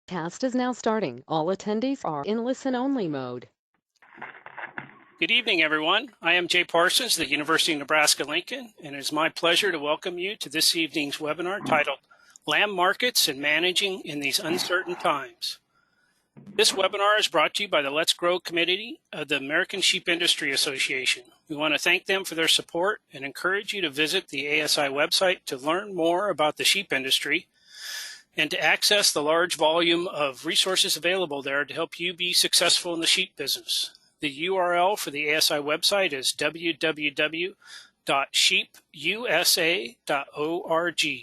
Cast is now starting. All attendees are in listen-only mode. Good evening, everyone. I am Jay Parsons, the University of Nebraska-Lincoln, and it is my pleasure to welcome you to this evening's webinar titled Lamb Markets and Managing in These Uncertain Times. This webinar is brought to you by the Let's Grow Committee of the American Sheep Industry Association. We want to thank them for their support and encourage you to visit the ASI website to learn more about the sheep industry and to access the large volume of resources available there to help you be successful in the sheep business. The URL for the ASI website is www.sheepusa.org.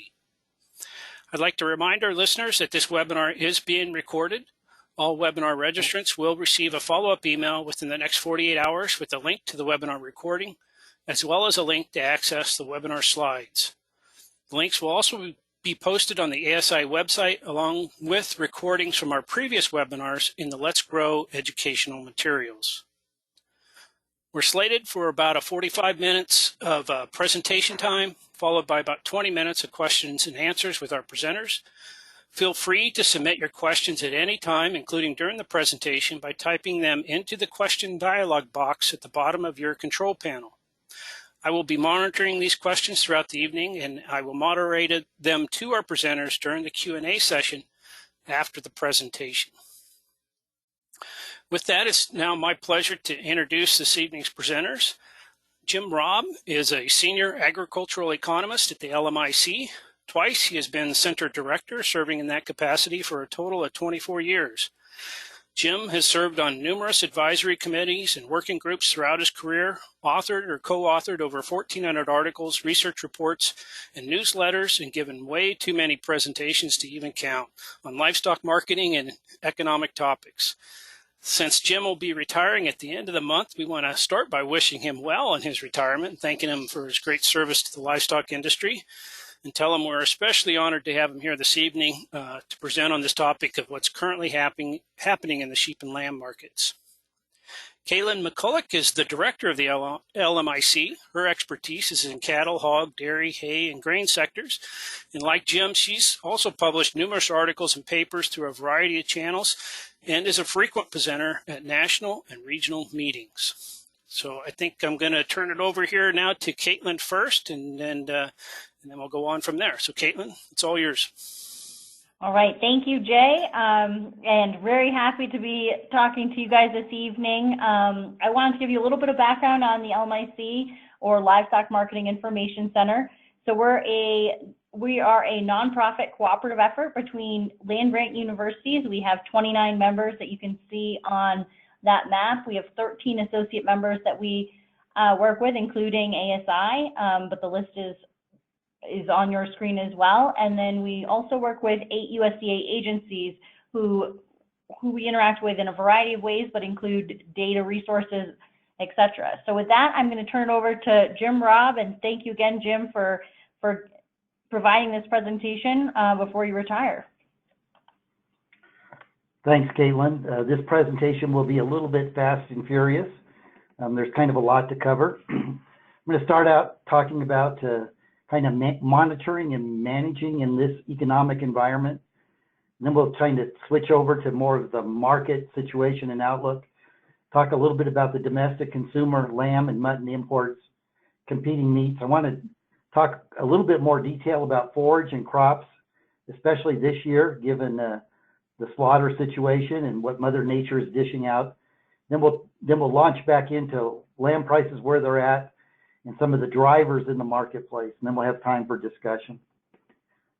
I'd like to remind our listeners that this webinar is being recorded. All webinar registrants will receive a follow-up email within the next 48 hours with a link to the webinar recording, as well as a link to access the webinar slides. The links will also be posted on the ASI website along with recordings from our previous webinars in the Let's Grow educational materials. We're slated for about 45 minutes of presentation time, followed by about 20 minutes of questions and answers with our presenters. Feel free to submit your questions at any time, including during the presentation, by typing them into the question dialog box at the bottom of your control panel. I will be monitoring these questions throughout the evening, and I will moderate them to our presenters during the Q&A session after the presentation. With that, it's now my pleasure to introduce this evening's presenters. Jim Robb is a senior agricultural economist at the LMIC. Twice he has been center director, serving in that capacity for a total of 24 years. Jim has served on numerous advisory committees and working groups throughout his career, authored or co-authored over 1,400 articles, research reports, and newsletters, and given way too many presentations to even count on livestock marketing and economic topics. Since Jim will be retiring at the end of the month, we want to start by wishing him well in his retirement and thanking him for his great service to the livestock industry, and tell him we're especially honored to have him here this evening to present on this topic of what's currently happening in the sheep and lamb markets. Caitlin McCulloch is the director of the LMIC. Her expertise is in cattle, hog, dairy, hay, and grain sectors. And like Jim, she's also published numerous articles and papers through a variety of channels and is a frequent presenter at national and regional meetings. So I think I'm going to turn it over here now to Caitlin first, and then we'll go on from there. So Caitlin, it's all yours. All right, thank you, Jay, and very happy to be talking to you guys this evening. I wanted to give you a little bit of background on the LMIC, or Livestock Marketing Information Center. So we are a nonprofit cooperative effort between land-grant universities. We have 29 members that you can see on that map. We have 13 associate members that we work with, including ASI, but the list is on your screen as well. And then we also work with 8 USDA agencies who we interact with in a variety of ways, but include data, resources, etc. So with that, I'm going to turn it over to Jim Robb, and thank you again, Jim, for providing this presentation before you retire. Thanks, Caitlin. This presentation will be a little bit fast and furious. There's kind of a lot to cover. I'm going to start out talking about kind of monitoring and managing in this economic environment. And then we'll kind of switch over to more of the market situation and outlook, talk a little bit about the domestic consumer, lamb and mutton imports, competing meats. I want to talk a little bit more detail about forage and crops, especially this year, given the slaughter situation and what Mother Nature is dishing out. Then we'll launch back into lamb prices, where they're at, and some of the drivers in the marketplace, and then we'll have time for discussion.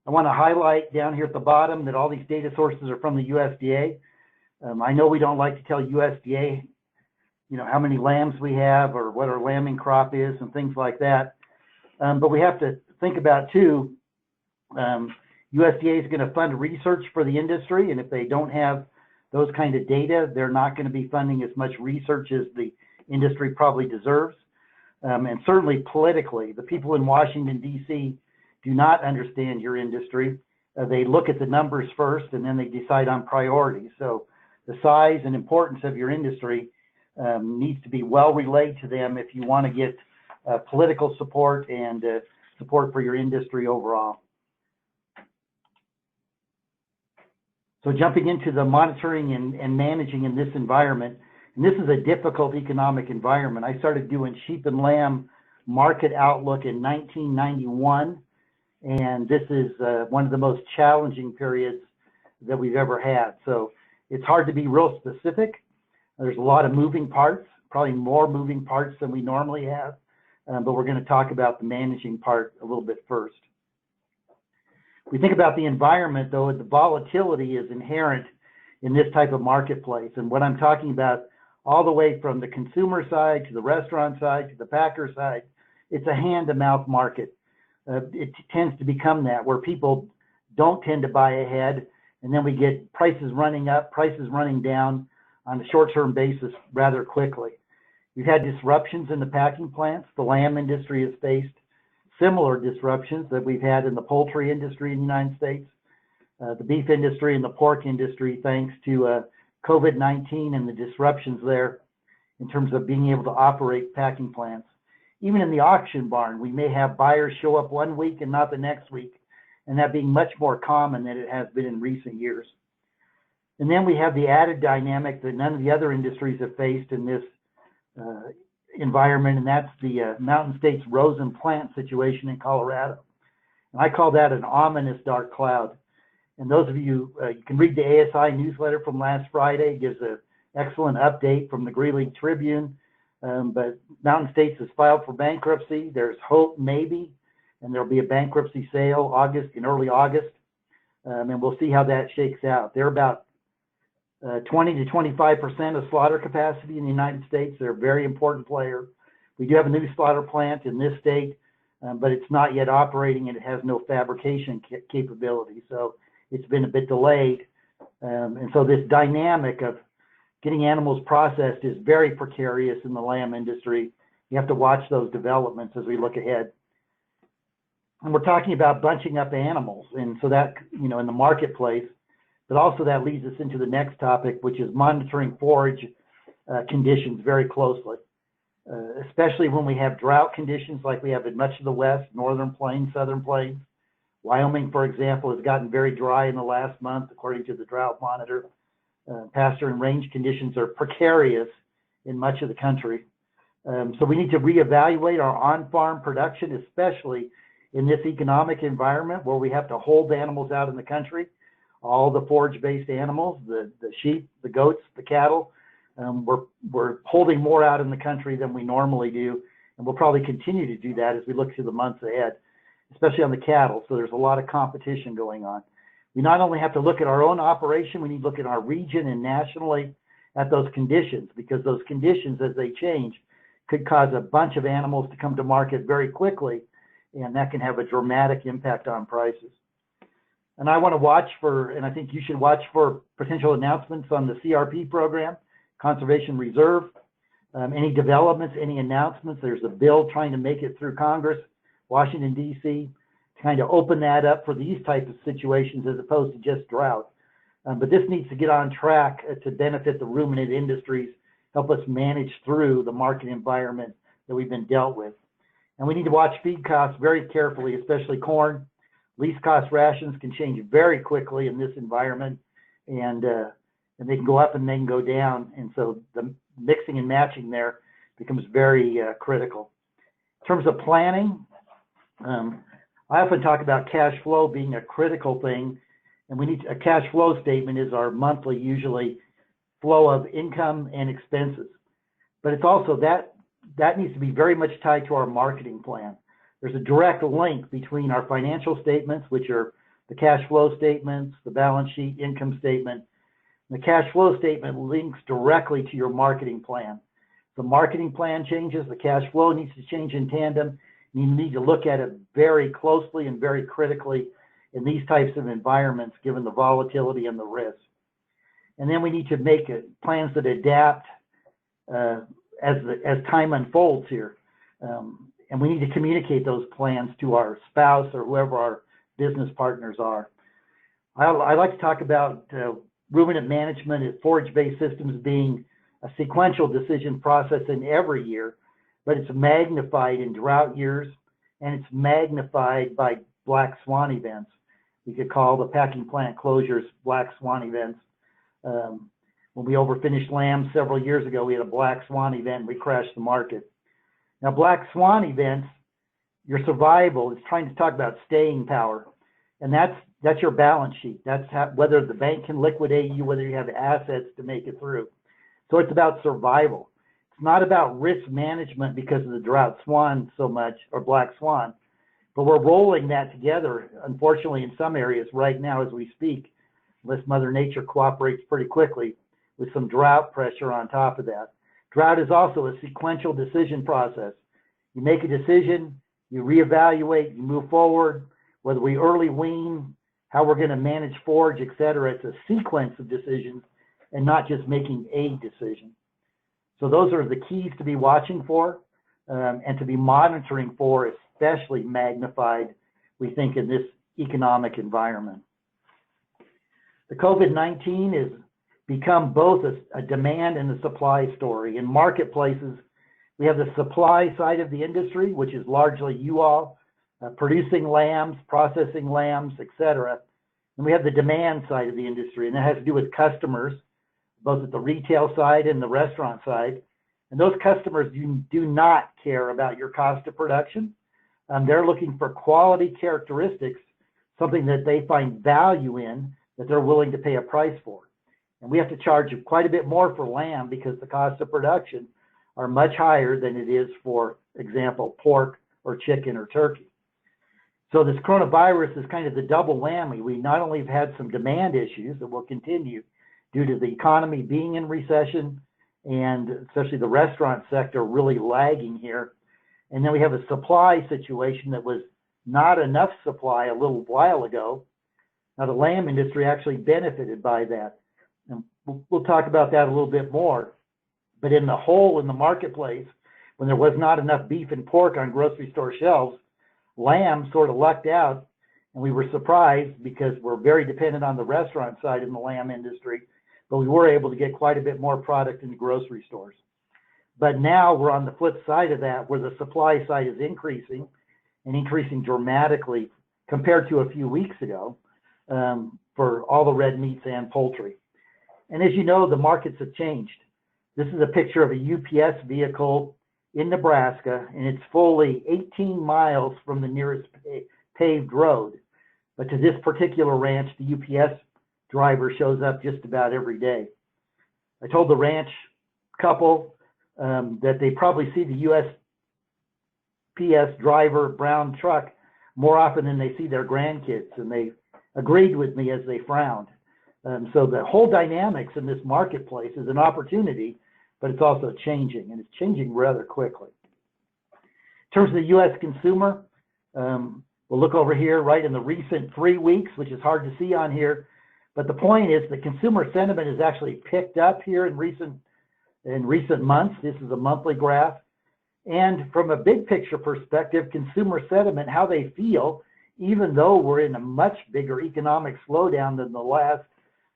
I want to highlight down here at the bottom that all these data sources are from the USDA. I know we don't like to tell USDA, how many lambs we have or what our lambing crop is and things like that, but we have to think about too, USDA is going to fund research for the industry, and if they don't have those kind of data, they're not going to be funding as much research as the industry probably deserves. And certainly politically, the people in Washington, D.C. do not understand your industry. They look at the numbers first, and then they decide on priorities. So the size and importance of your industry needs to be well relayed to them if you want to get political support and support for your industry overall. So jumping into the monitoring and managing in this environment, and this is a difficult economic environment. I started doing sheep and lamb market outlook in 1991, and this is one of the most challenging periods that we've ever had. So it's hard to be real specific. There's a lot of moving parts, probably more moving parts than we normally have, but we're going to talk about the managing part a little bit first. We think about the environment, though, the volatility is inherent in this type of marketplace. And what I'm talking about, all the way from the consumer side to the restaurant side to the packer side, it's a hand-to-mouth market. It tends to become that, where people don't tend to buy ahead, and then we get prices running up, prices running down on a short-term basis rather quickly. We've had disruptions in the packing plants. The lamb industry has faced similar disruptions that we've had in the poultry industry in the United States, the beef industry and the pork industry, thanks to COVID-19 and the disruptions there in terms of being able to operate packing plants. Even in the auction barn, we may have buyers show up one week and not the next week, and that being much more common than it has been in recent years. And then we have the added dynamic that none of the other industries have faced in this environment, and that's the Mountain States Rosin plant situation in Colorado. And I call that an ominous dark cloud. And those of you, you can read the ASI newsletter from last Friday. It gives an excellent update from the Greeley Tribune. But Mountain States has filed for bankruptcy. There's hope, maybe, and there'll be a bankruptcy sale in early August. And we'll see how that shakes out. They're about 20 to 25% of slaughter capacity in the United States. They're a very important player. We do have a new slaughter plant in this state, but it's not yet operating and it has no fabrication capability. So it's been a bit delayed. And so this dynamic of getting animals processed is very precarious in the lamb industry. You have to watch those developments as we look ahead. And we're talking about bunching up animals. And so that, in the marketplace, but also that leads us into the next topic, which is monitoring forage conditions very closely, especially when we have drought conditions like we have in much of the West, Northern Plains, Southern Plains. Wyoming, for example, has gotten very dry in the last month, according to the Drought Monitor. Pasture and range conditions are precarious in much of the country. So we need to reevaluate our on-farm production, especially in this economic environment where we have to hold animals out in the country. All the forage-based animals, the sheep, the goats, the cattle, we're holding more out in the country than we normally do, and we'll probably continue to do that as we look to the months ahead, especially on the cattle. So there's a lot of competition going on. We not only have to look at our own operation, we need to look at our region and nationally at those conditions, because those conditions, as they change, could cause a bunch of animals to come to market very quickly, and that can have a dramatic impact on prices. And I want to watch for, and I think you should watch for potential announcements on the CRP program, Conservation Reserve, any developments, any announcements. There's a bill trying to make it through Congress, Washington, D.C., to kind of open that up for these types of situations as opposed to just drought. But this needs to get on track to benefit the ruminant industries, help us manage through the market environment that we've been dealt with. And we need to watch feed costs very carefully, especially corn. Least cost rations can change very quickly in this environment, and they can go up and they can go down. And so the mixing and matching there becomes very critical. In terms of planning, I often talk about cash flow being a critical thing, and we need a cash flow statement is our monthly, usually, flow of income and expenses. But it's also that needs to be very much tied to our marketing plan. There's a direct link between our financial statements, which are the cash flow statements, the balance sheet, income statement. The cash flow statement links directly to your marketing plan. The marketing plan changes, the cash flow needs to change in tandem. You need to look at it very closely and very critically in these types of environments, given the volatility and the risk. And then we need to make plans that adapt as time unfolds here. And we need to communicate those plans to our spouse or whoever our business partners are. I like to talk about ruminant management and forage-based systems being a sequential decision process in every year, but it's magnified in drought years, and it's magnified by black swan events. you could call the packing plant closures black swan events. When we overfinished lamb several years ago, we had a black swan event and we crashed the market. Now, black swan events, your survival is trying to talk about staying power, and that's your balance sheet. That's whether the bank can liquidate you, whether you have assets to make it through. So it's about survival. It's not about risk management because of the drought swan so much, or black swan, but we're rolling that together, unfortunately, in some areas right now as we speak, unless Mother Nature cooperates pretty quickly with some drought pressure on top of that. Drought is also a sequential decision process. You make a decision, you reevaluate, you move forward, whether we early wean, how we're going to manage forage, et cetera. It's a sequence of decisions and not just making a decision. So those are the keys to be watching for and to be monitoring for, especially magnified, we think, in this economic environment. The COVID-19 has become both a demand and a supply story. In marketplaces, we have the supply side of the industry, which is largely you all, producing lambs, processing lambs, et cetera. And we have the demand side of the industry, and that has to do with customers, both at the retail side and the restaurant side. And those customers do not care about your cost of production. They're looking for quality characteristics, something that they find value in, that they're willing to pay a price for. And we have to charge quite a bit more for lamb because the costs of production are much higher than it is for example, pork or chicken or turkey. So this coronavirus is kind of the double whammy. We not only have had some demand issues that will continue due to the economy being in recession and especially the restaurant sector really lagging here. And then we have a supply situation that was not enough supply a little while ago. Now the lamb industry actually benefited by that. And we'll talk about that a little bit more. But in the whole, in the marketplace, when there was not enough beef and pork on grocery store shelves, lamb sort of lucked out, and we were surprised because we're very dependent on the restaurant side in the lamb industry, but we were able to get quite a bit more product in the grocery stores. But now we're on the flip side of that, where the supply side is increasing and increasing dramatically compared to a few weeks ago for all the red meats and poultry. And as you know, the markets have changed. This is a picture of a UPS vehicle in Nebraska, and it's fully 18 miles from the nearest paved road. But to this particular ranch, the UPS driver shows up just about every day. I told the ranch couple that they probably see the USPS driver brown truck more often than they see their grandkids, and they agreed with me as they frowned. So the whole dynamics in this marketplace is an opportunity, but it's also changing, and it's changing rather quickly. In terms of the U.S. consumer, we'll look over here right in the recent 3 weeks, which is hard to see on here, but the point is the consumer sentiment has actually picked up here in recent months. This is a monthly graph. And from a big picture perspective, consumer sentiment, how they feel, even though we're in a much bigger economic slowdown than the last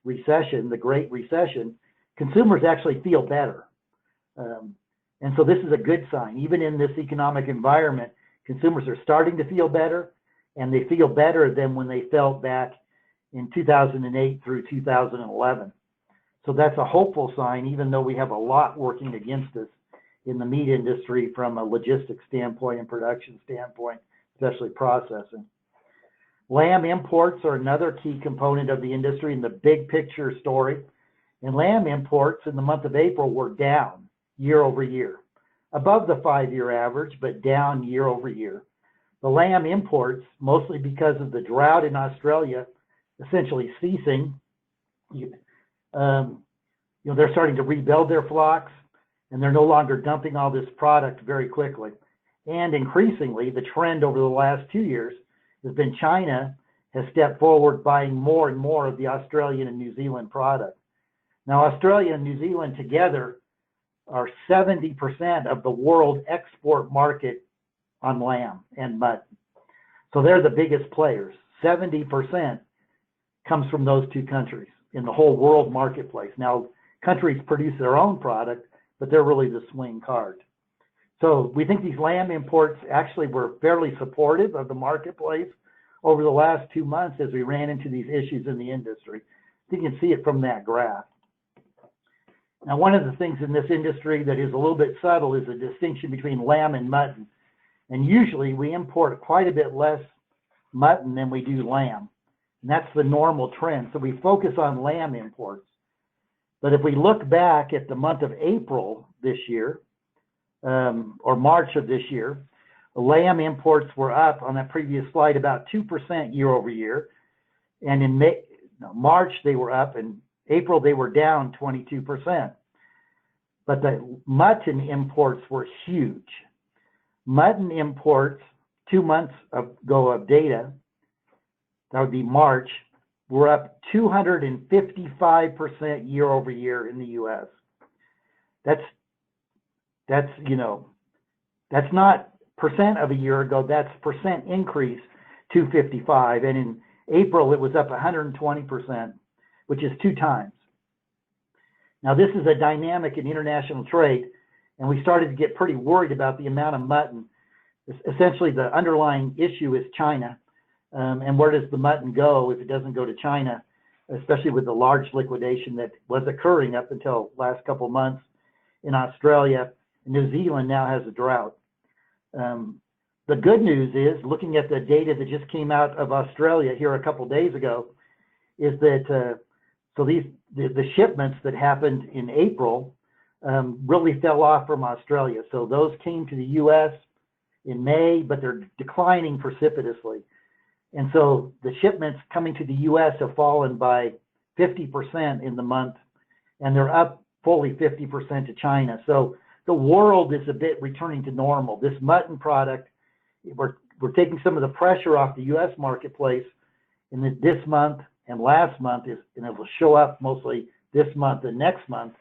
recession, the Great Recession, consumers actually feel better. And so this is a good sign. Even in this economic environment, consumers are starting to feel better, and they feel better than when they felt back in 2008 through 2011. So that's a hopeful sign, even though we have a lot working against us in the meat industry from a logistics standpoint and production standpoint, especially processing. Lamb imports are another key component of the industry in the big picture story. And lamb imports in the month of April were down year over year, above the 5-year average, but down year over year. The lamb imports, mostly because of the drought in Australia essentially ceasing, they're starting to rebuild their flocks, and they're no longer dumping all this product very quickly. And increasingly, the trend over the last 2 years has been China has stepped forward buying more and more of the Australian and New Zealand product. Now, Australia and New Zealand together are 70% of the world export market on lamb and mutton. So they're the biggest players. 70% comes from those two countries in the whole world marketplace. Now, countries produce their own product, but they're really the swing card. So we think these lamb imports actually were fairly supportive of the marketplace over the last 2 months as we ran into these issues in the industry. You can see it from that graph. Now, one of the things in this industry that is a little bit subtle is the distinction between lamb and mutton. And usually we import quite a bit less mutton than we do lamb. And that's the normal trend. So we focus on lamb imports. But if we look back at the month of April this year, or March of this year, lamb imports were up on that previous slide about 2% year over year. And in March they were up, and April they were down 22%. But the mutton imports were huge. Mutton imports 2 months ago of data, that would be March, were up 255% year over year in the US. That's not percent of a year ago, that's percent increase 255. And in April, it was up 120%, which is 2 times. Now, this is a dynamic in international trade, and we started to get pretty worried about the amount of mutton. Essentially, the underlying issue is China. And where does the mutton go if it doesn't go to China, especially with the large liquidation that was occurring up until last couple of months in Australia. New Zealand now has a drought. The good news is, looking at the data that just came out of Australia here a couple of days ago, is that the shipments that happened in April really fell off from Australia. So those came to the U.S. in May, but they're declining precipitously. And so the shipments coming to the U.S. have fallen by 50% in the month, and they're up fully 50% to China. So the world is a bit returning to normal. This mutton product, we're taking some of the pressure off the U.S. marketplace in this month and last month, and it will show up mostly this month and next month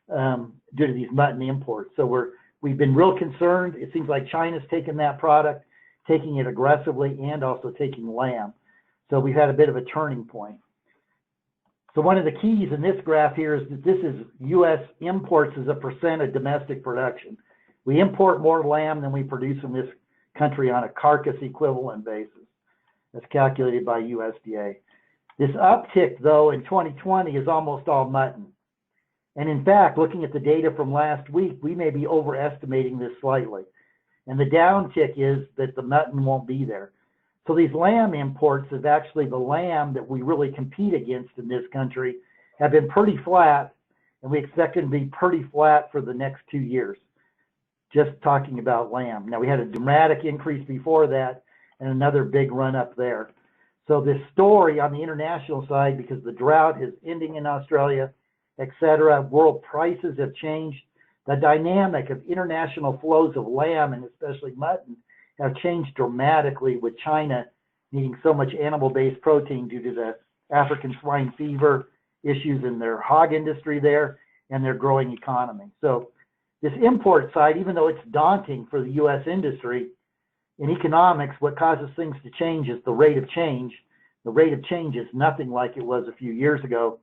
due to these mutton imports. So we've been real concerned. It seems like China's taken that product, taking it aggressively, and also taking lamb. So we've had a bit of a turning point. So one of the keys in this graph here is that this is U.S. imports as a percent of domestic production. We import more lamb than we produce in this country on a carcass equivalent basis. That's calculated by USDA. This uptick, though, in 2020 is almost all mutton. And in fact, looking at the data from last week, we may be overestimating this slightly. And the downtick is that the mutton won't be there. So these lamb imports is actually the lamb that we really compete against in this country have been pretty flat, and we expect them to be pretty flat for the next 2 years, just talking about lamb. Now, we had a dramatic increase before that and another big run up there. So this story on the international side, because the drought is ending in Australia, et cetera, world prices have changed. The dynamic of international flows of lamb, and especially mutton, have changed dramatically with China needing so much animal-based protein due to the African swine fever issues in their hog industry there and their growing economy. So this import side, even though it's daunting for the U.S. industry, in economics, what causes things to change is the rate of change. The rate of change is nothing like it was a few years ago,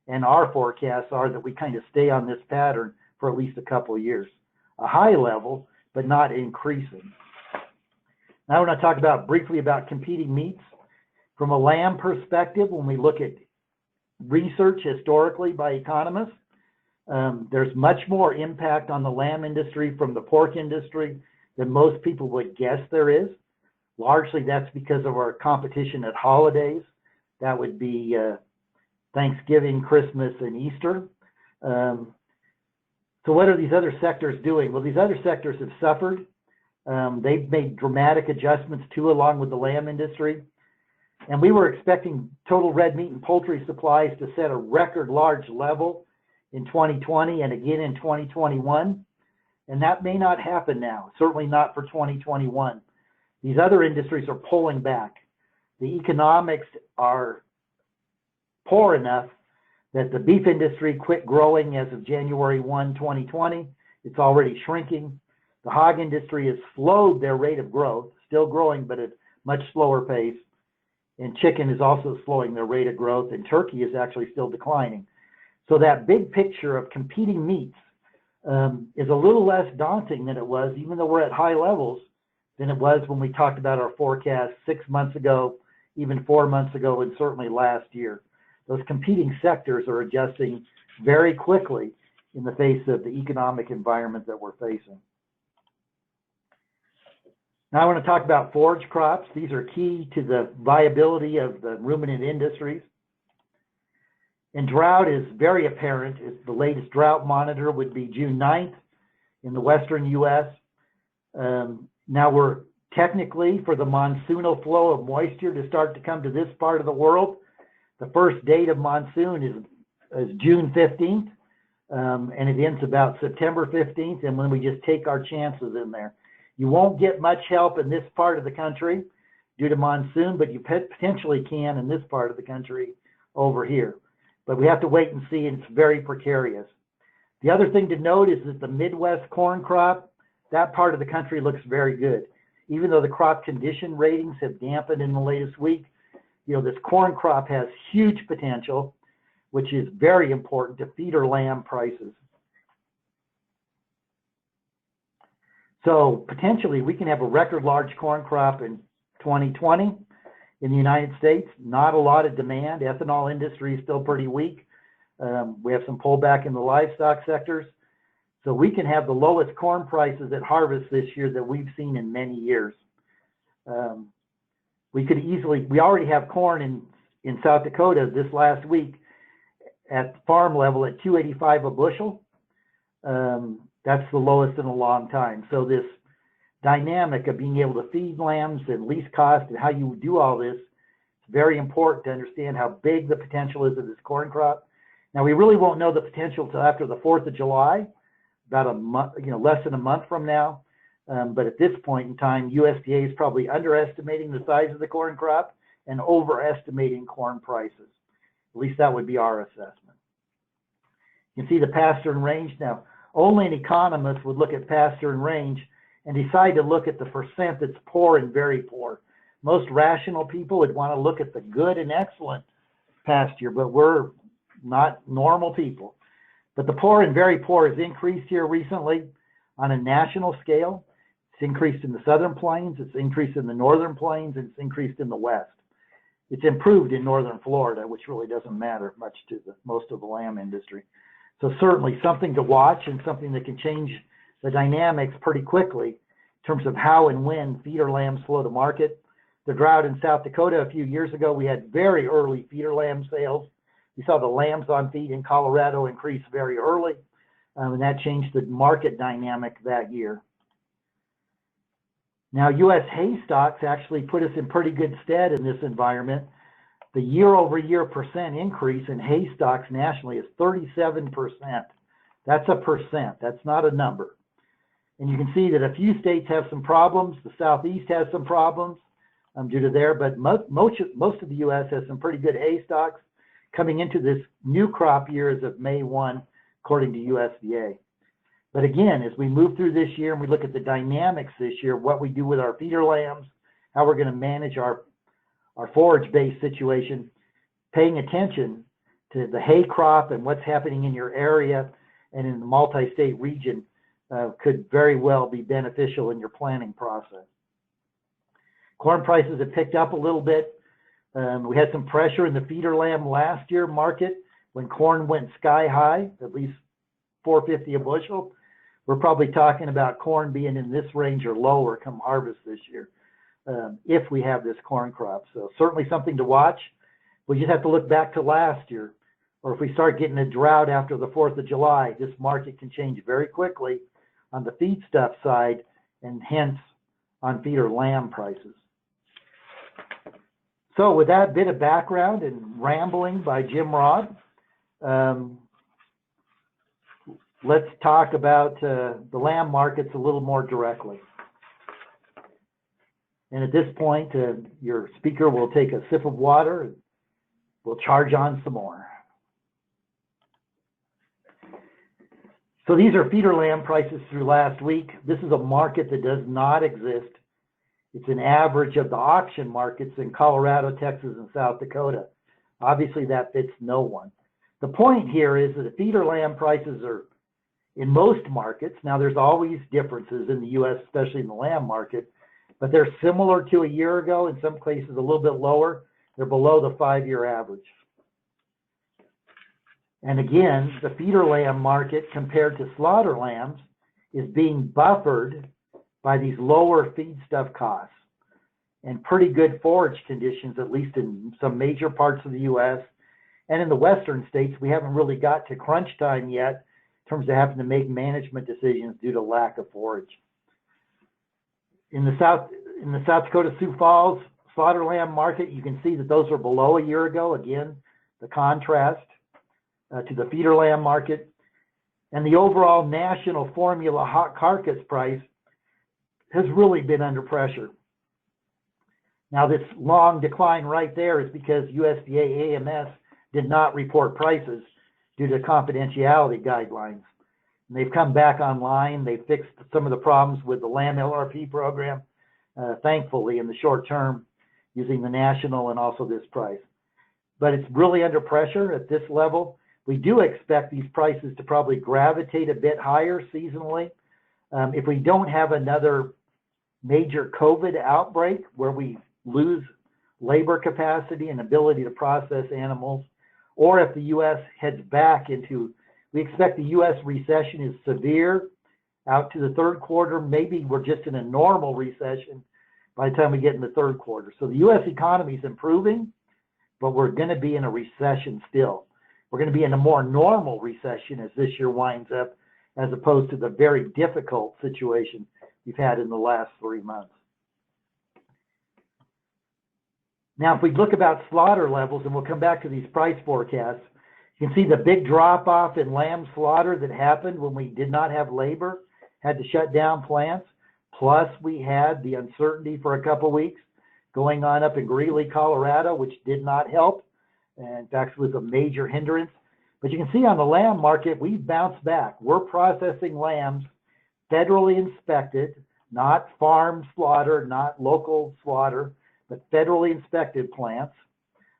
and our forecasts are that we kind of stay on this pattern for at least a couple of years. A high level, but not increasing. Now I want to talk briefly about competing meats. From a lamb perspective, when we look at research historically by economists, there's much more impact on the lamb industry from the pork industry than most people would guess there is. Largely that's because of our competition at holidays. That would be Thanksgiving, Christmas, and Easter. So what are these other sectors doing? Well, these other sectors have suffered. They've made dramatic adjustments too, along with the lamb industry. And we were expecting total red meat and poultry supplies to set a record large level in 2020 and again in 2021. And that may not happen now, certainly not for 2021. These other industries are pulling back. The economics are poor enough that the beef industry quit growing as of January 1, 2020. It's already shrinking. The hog industry has slowed their rate of growth, still growing, but at much slower pace. And chicken is also slowing their rate of growth, and turkey is actually still declining. So that big picture of competing meats is a little less daunting than it was, even though we're at high levels, than it was when we talked about our forecast 6 months ago even 4 months ago and certainly last year. Those competing sectors are adjusting very quickly in the face of the economic environment that we're facing. Now I want to talk about forage crops. These are key to the viability of the ruminant industries. And drought is very apparent. The latest drought monitor would be June 9th in the western U.S. Now we're technically for the monsoonal flow of moisture to start to come to this part of the world. The first date of monsoon is June 15th, and it ends about September 15th, and when we just take our chances in there. You won't get much help in this part of the country due to monsoon, but you potentially can in this part of the country over here. But we have to wait and see, and it's very precarious. The other thing to note is that the Midwest corn crop, that part of the country looks very good. Even though the crop condition ratings have dampened in the latest week, you know, this corn crop has huge potential, which is very important to feeder lamb prices. So potentially we can have a record large corn crop in 2020 in the United States. Not a lot of demand. Ethanol industry is still pretty weak. We have some pullback in the livestock sectors. So we can have the lowest corn prices at harvest this year that we've seen in many years. We already have corn in South Dakota this last week at farm level at $2.85 a bushel. That's the lowest in a long time. So this dynamic of being able to feed lambs and least cost and how you do all this, it's very important to understand how big the potential is of this corn crop. Now we really won't know the potential till after the 4th of July, about a month, less than a month from now. But at this point in time, USDA is probably underestimating the size of the corn crop and overestimating corn prices. At least that would be our assessment. You can see the pasture and range. Now, only an economist would look at pasture and range and decide to look at the percent that's poor and very poor. Most rational people would want to look at the good and excellent pasture, but we're not normal people. But the poor and very poor has increased here recently on a national scale. It's increased in the southern plains, it's increased in the northern plains, and it's increased in the west. It's improved in northern Florida, which really doesn't matter much to most of the lamb industry. So certainly something to watch and something that can change the dynamics pretty quickly in terms of how and when feeder lambs flow to market. The drought in South Dakota a few years ago, we had very early feeder lamb sales. We saw the lambs on feed in Colorado increase very early, and that changed the market dynamic that year. Now, U.S. hay stocks actually put us in pretty good stead in this environment. The year-over-year percent increase in hay stocks nationally is 37%. That's a percent. That's not a number. And you can see that a few states have some problems. The Southeast has some problems due to there, but most of the U.S. has some pretty good hay stocks coming into this new crop year as of May 1, according to USDA. But again, as we move through this year and we look at the dynamics this year, what we do with our feeder lambs, how we're going to manage our forage-based situation, paying attention to the hay crop and what's happening in your area and in the multi-state region could very well be beneficial in your planning process. Corn prices have picked up a little bit. We had some pressure in the feeder lamb last year market when corn went sky high, at least $4.50 a bushel. We're probably talking about corn being in this range or lower come harvest this year if we have this corn crop. So certainly something to watch. We just have to look back to last year, or if we start getting a drought after the 4th of July, this market can change very quickly on the feedstuff side and hence on feeder lamb prices. So with that bit of background and rambling by Jim Robb, let's talk about the lamb markets a little more directly. And at this point, your speaker will take a sip of water and we'll charge on some more. So these are feeder lamb prices through last week. This is a market that does not exist. It's an average of the auction markets in Colorado, Texas, and South Dakota. Obviously, that fits no one. The point here is that the feeder lamb prices are in most markets. Now, there's always differences in the U.S., especially in the lamb market, but they're similar to a year ago, in some cases a little bit lower. They're below the 5-year average. And again, the feeder lamb market compared to slaughter lambs is being buffered by these lower feedstuff costs and pretty good forage conditions, at least in some major parts of the U.S. And in the western states, we haven't really got to crunch time yet in terms of having to make management decisions due to lack of forage. In the South Dakota Sioux Falls slaughter lamb market, you can see that those are below a year ago. Again, the contrast to the feeder lamb market. And the overall national formula hot carcass price has really been under pressure. Now, this long decline right there is because USDA AMS did not report prices due to confidentiality guidelines. And they've come back online. They fixed some of the problems with the lamb LRP program, thankfully, in the short term, using the national and also this price. But it's really under pressure at this level. We do expect these prices to probably gravitate a bit higher seasonally. If we don't have another major COVID outbreak where we lose labor capacity and ability to process animals, or if the U.S. heads back into, we expect the U.S. recession is severe out to the third quarter. Maybe we're just in a normal recession by the time we get in the third quarter. So the U.S. economy is improving, but we're going to be in a recession still. We're going to be in a more normal recession as this year winds up, as opposed to the very difficult situation we've had in the last 3 months. Now, if we look about slaughter levels, and we'll come back to these price forecasts, you can see the big drop off in lamb slaughter that happened when we did not have labor, had to shut down plants. Plus, we had the uncertainty for a couple of weeks going on up in Greeley, Colorado, which did not help. And in fact, it was a major hindrance. But you can see on the lamb market, we've bounced back. We're processing lambs federally inspected, not farm slaughter, not local slaughter, but federally inspected plants,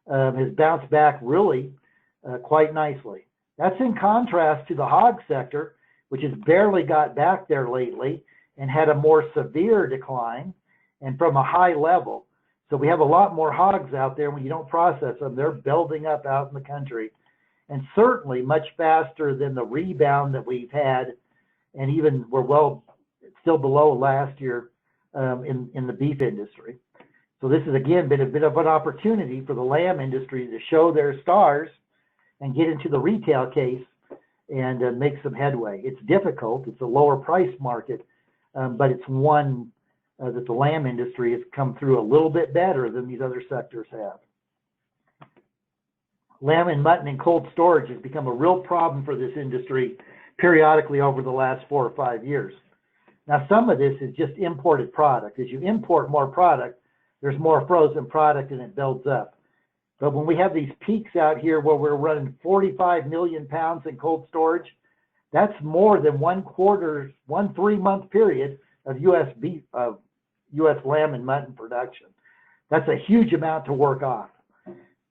has bounced back really quite nicely. That's in contrast to the hog sector, which has barely got back there lately and had a more severe decline and from a high level. So we have a lot more hogs out there. When you don't process them, they're building up out in the country, and certainly much faster than the rebound that we've had, and even we're still below last year in the beef industry. So this has again been a bit of an opportunity for the lamb industry to show their stars and get into the retail case and make some headway. It's difficult. It's a lower price market, but it's one that the lamb industry has come through a little bit better than these other sectors have. Lamb and mutton in cold storage has become a real problem for this industry periodically over the last 4 or 5 years. Now, some of this is just imported product. As you import more product, there's more frozen product and it builds up. But when we have these peaks out here where we're running 45 million pounds in cold storage, that's more than 1 3-month period of U.S. lamb and mutton production. That's a huge amount to work off.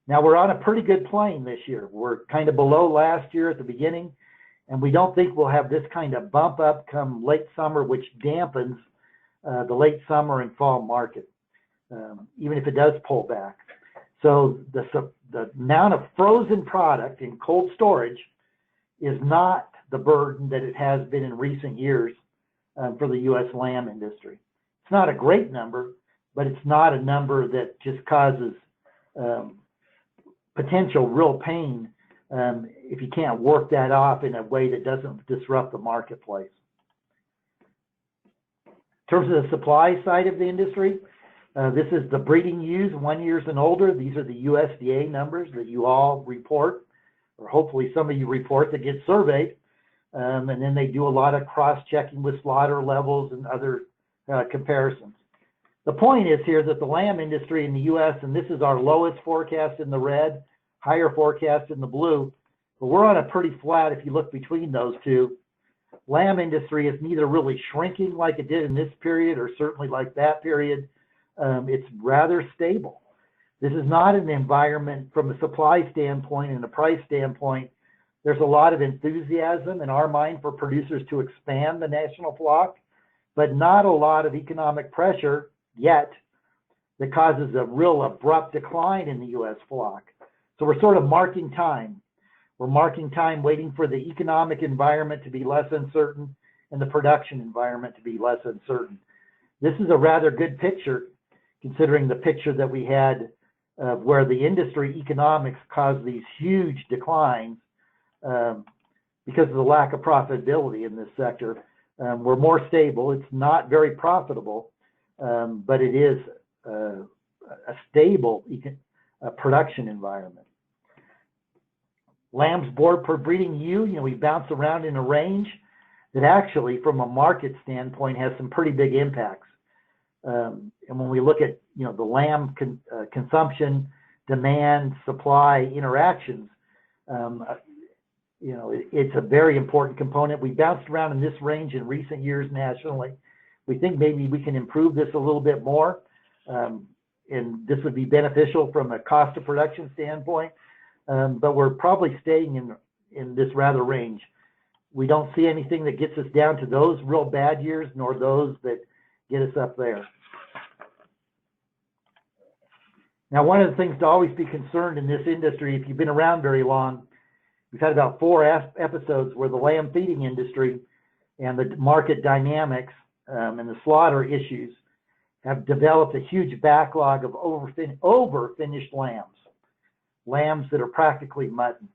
Now, we're on a pretty good plane this year. We're kind of below last year at the beginning, and we don't think we'll have this kind of bump up come late summer, which dampens the late summer and fall market, even if it does pull back. So the amount of frozen product in cold storage is not the burden that it has been in recent years for the U.S. lamb industry. It's not a great number, but it's not a number that just causes potential real pain if you can't work that off in a way that doesn't disrupt the marketplace. In terms of the supply side of the industry, this is the breeding ewes 1 year and older. These are the USDA numbers that you all report, or hopefully some of you report that get surveyed. And then they do a lot of cross-checking with slaughter levels and other comparisons. The point is here that the lamb industry in the U.S., and this is our lowest forecast in the red, higher forecast in the blue, but we're on a pretty flat if you look between those two. Lamb industry is neither really shrinking like it did in this period or certainly like that period. It's rather stable. This is not an environment from a supply standpoint and a price standpoint. There's a lot of enthusiasm in our mind for producers to expand the national flock, but not a lot of economic pressure yet that causes a real abrupt decline in the U.S. flock. So we're sort of marking time. We're marking time waiting for the economic environment to be less uncertain and the production environment to be less uncertain. This is a rather good picture considering the picture that we had where the industry economics caused these huge declines because of the lack of profitability in this sector. We're more stable. It's not very profitable, but it is a stable production environment. Lambs born per breeding ewe, we bounce around in a range that actually, from a market standpoint, has some pretty big impacts. And when we look at, the lamb consumption, demand, supply, interactions, it's a very important component. We bounced around in this range in recent years nationally. We think maybe we can improve this a little bit more, and this would be beneficial from a cost of production standpoint, but we're probably staying in this rather range. We don't see anything that gets us down to those real bad years, nor those that get us up there. Now, one of the things to always be concerned in this industry, if you've been around very long, we've had about 4 episodes where the lamb feeding industry and the market dynamics and the slaughter issues have developed a huge backlog of over-finished lambs that are practically mutton.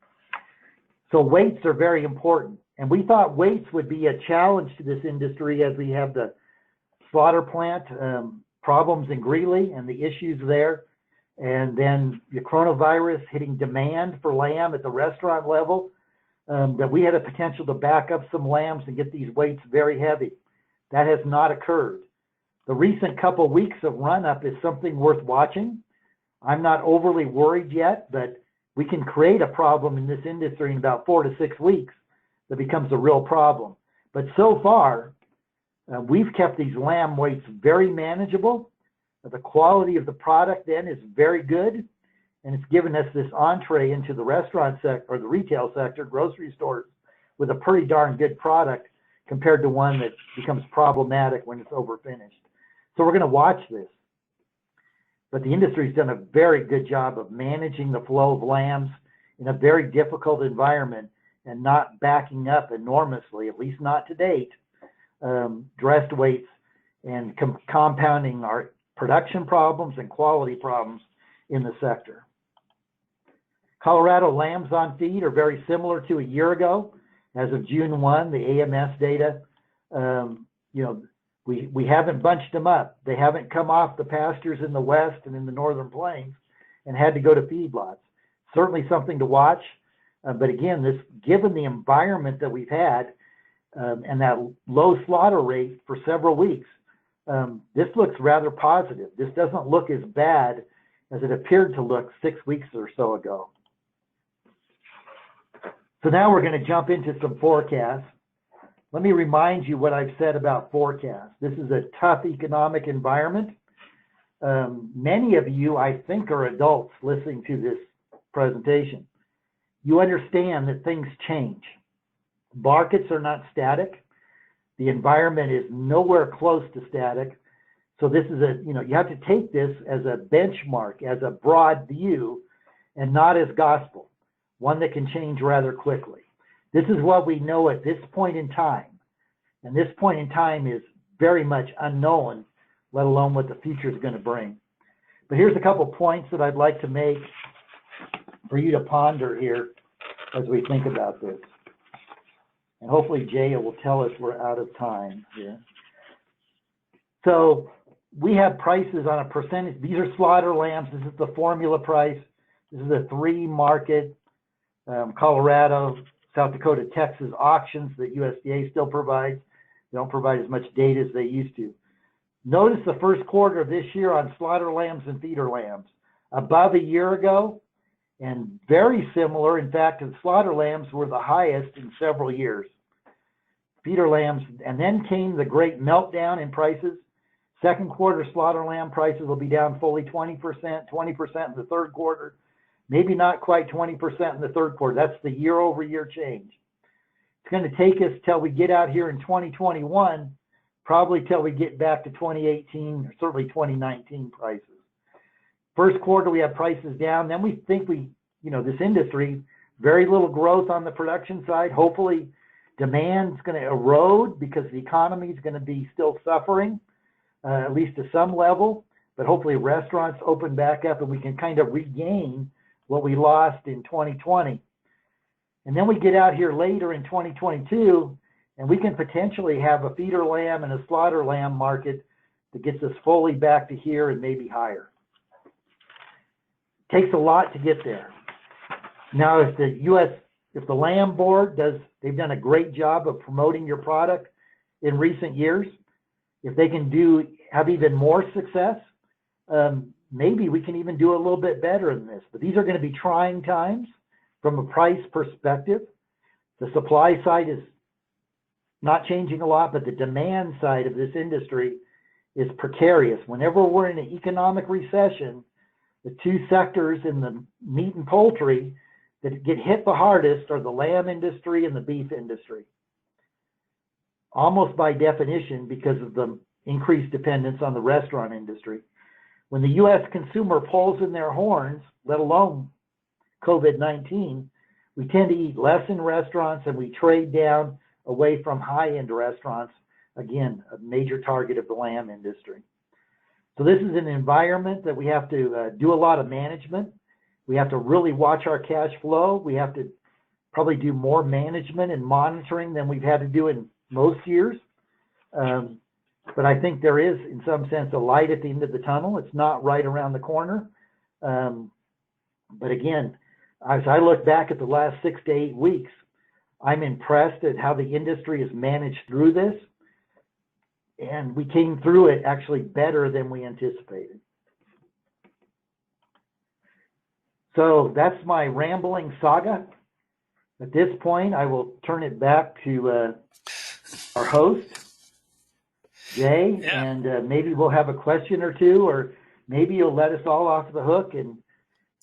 So weights are very important. And we thought weights would be a challenge to this industry as we have the slaughter plant problems in Greeley and the issues there. And then the coronavirus hitting demand for lamb at the restaurant level, that we had a potential to back up some lambs and get these weights very heavy. That has not occurred. The recent couple weeks of run-up is something worth watching. I'm not overly worried yet, but we can create a problem in this industry in about 4 to 6 weeks that becomes a real problem. But so far, we've kept these lamb weights very manageable. The quality of the product then is very good, and it's given us this entree into the restaurant sector or the retail sector, grocery stores, with a pretty darn good product compared to one that becomes problematic when it's overfinished. So we're going to watch this. But the industry's done a very good job of managing the flow of lambs in a very difficult environment and not backing up enormously, at least not to date, dressed weights and compounding our production problems and quality problems in the sector. Colorado lambs on feed are very similar to a year ago. As of June 1, the AMS data, we haven't bunched them up. They haven't come off the pastures in the west and in the northern plains and had to go to feedlots. Certainly something to watch. But again, given the environment that we've had and that low slaughter rate for several weeks, this looks rather positive. This doesn't look as bad as it appeared to look 6 weeks or so ago. So now we're going to jump into some forecasts. Let me remind you what I've said about forecasts. This is a tough economic environment. Many of you, I think, are adults listening to this presentation. You understand that things change. Markets are not static. The environment is nowhere close to static. So this is you have to take this as a benchmark, as a broad view, and not as gospel, one that can change rather quickly. This is what we know at this point in time. And this point in time is very much unknown, let alone what the future is going to bring. But here's a couple points that I'd like to make for you to ponder here as we think about this. And hopefully Jay will tell us we're out of time here. So we have prices on a percentage. These are slaughter lambs. This is the formula price. This is the 3 market, Colorado, South Dakota, Texas auctions that USDA still provides. They don't provide as much data as they used to. Notice the first quarter of this year on slaughter lambs and feeder lambs, above a year ago, and very similar. In fact, the slaughter lambs were the highest in several years. Feeder lambs, and then came the great meltdown in prices. Second quarter slaughter lamb prices will be down fully 20%, 20% in the third quarter, maybe not quite 20% in the third quarter. That's the year-over-year change. It's going to take us till we get out here in 2021 probably till we get back to 2018 or certainly 2019 prices. First quarter, we have prices down. Then we think this industry, very little growth on the production side. Hopefully demand's going to erode because the economy is going to be still suffering, at least to some level. But hopefully restaurants open back up and we can kind of regain what we lost in 2020. And then we get out here later in 2022 and we can potentially have a feeder lamb and a slaughter lamb market that gets us fully back to here and maybe higher. Takes a lot to get there. Now, if the Lamb Board they've done a great job of promoting your product in recent years. If they can have even more success, maybe we can even do a little bit better than this. But these are going to be trying times from a price perspective. The supply side is not changing a lot, but the demand side of this industry is precarious. Whenever we're in an economic recession, the two sectors in the meat and poultry that get hit the hardest are the lamb industry and the beef industry. Almost by definition, because of the increased dependence on the restaurant industry. When the U.S. consumer pulls in their horns, let alone COVID-19, we tend to eat less in restaurants and we trade down away from high-end restaurants. Again, a major target of the lamb industry. So this is an environment that we have to do a lot of management. We have to really watch our cash flow. We have to probably do more management and monitoring than we've had to do in most years. But I think there is, in some sense, a light at the end of the tunnel. It's not right around the corner. But again, as I look back at the last 6 to 8 weeks, I'm impressed at how the industry has managed through this. And we came through it actually better than we anticipated. So that's my rambling saga. At this point, I will turn it back to our host, Jay, and maybe we'll have a question or two, or maybe you'll let us all off the hook and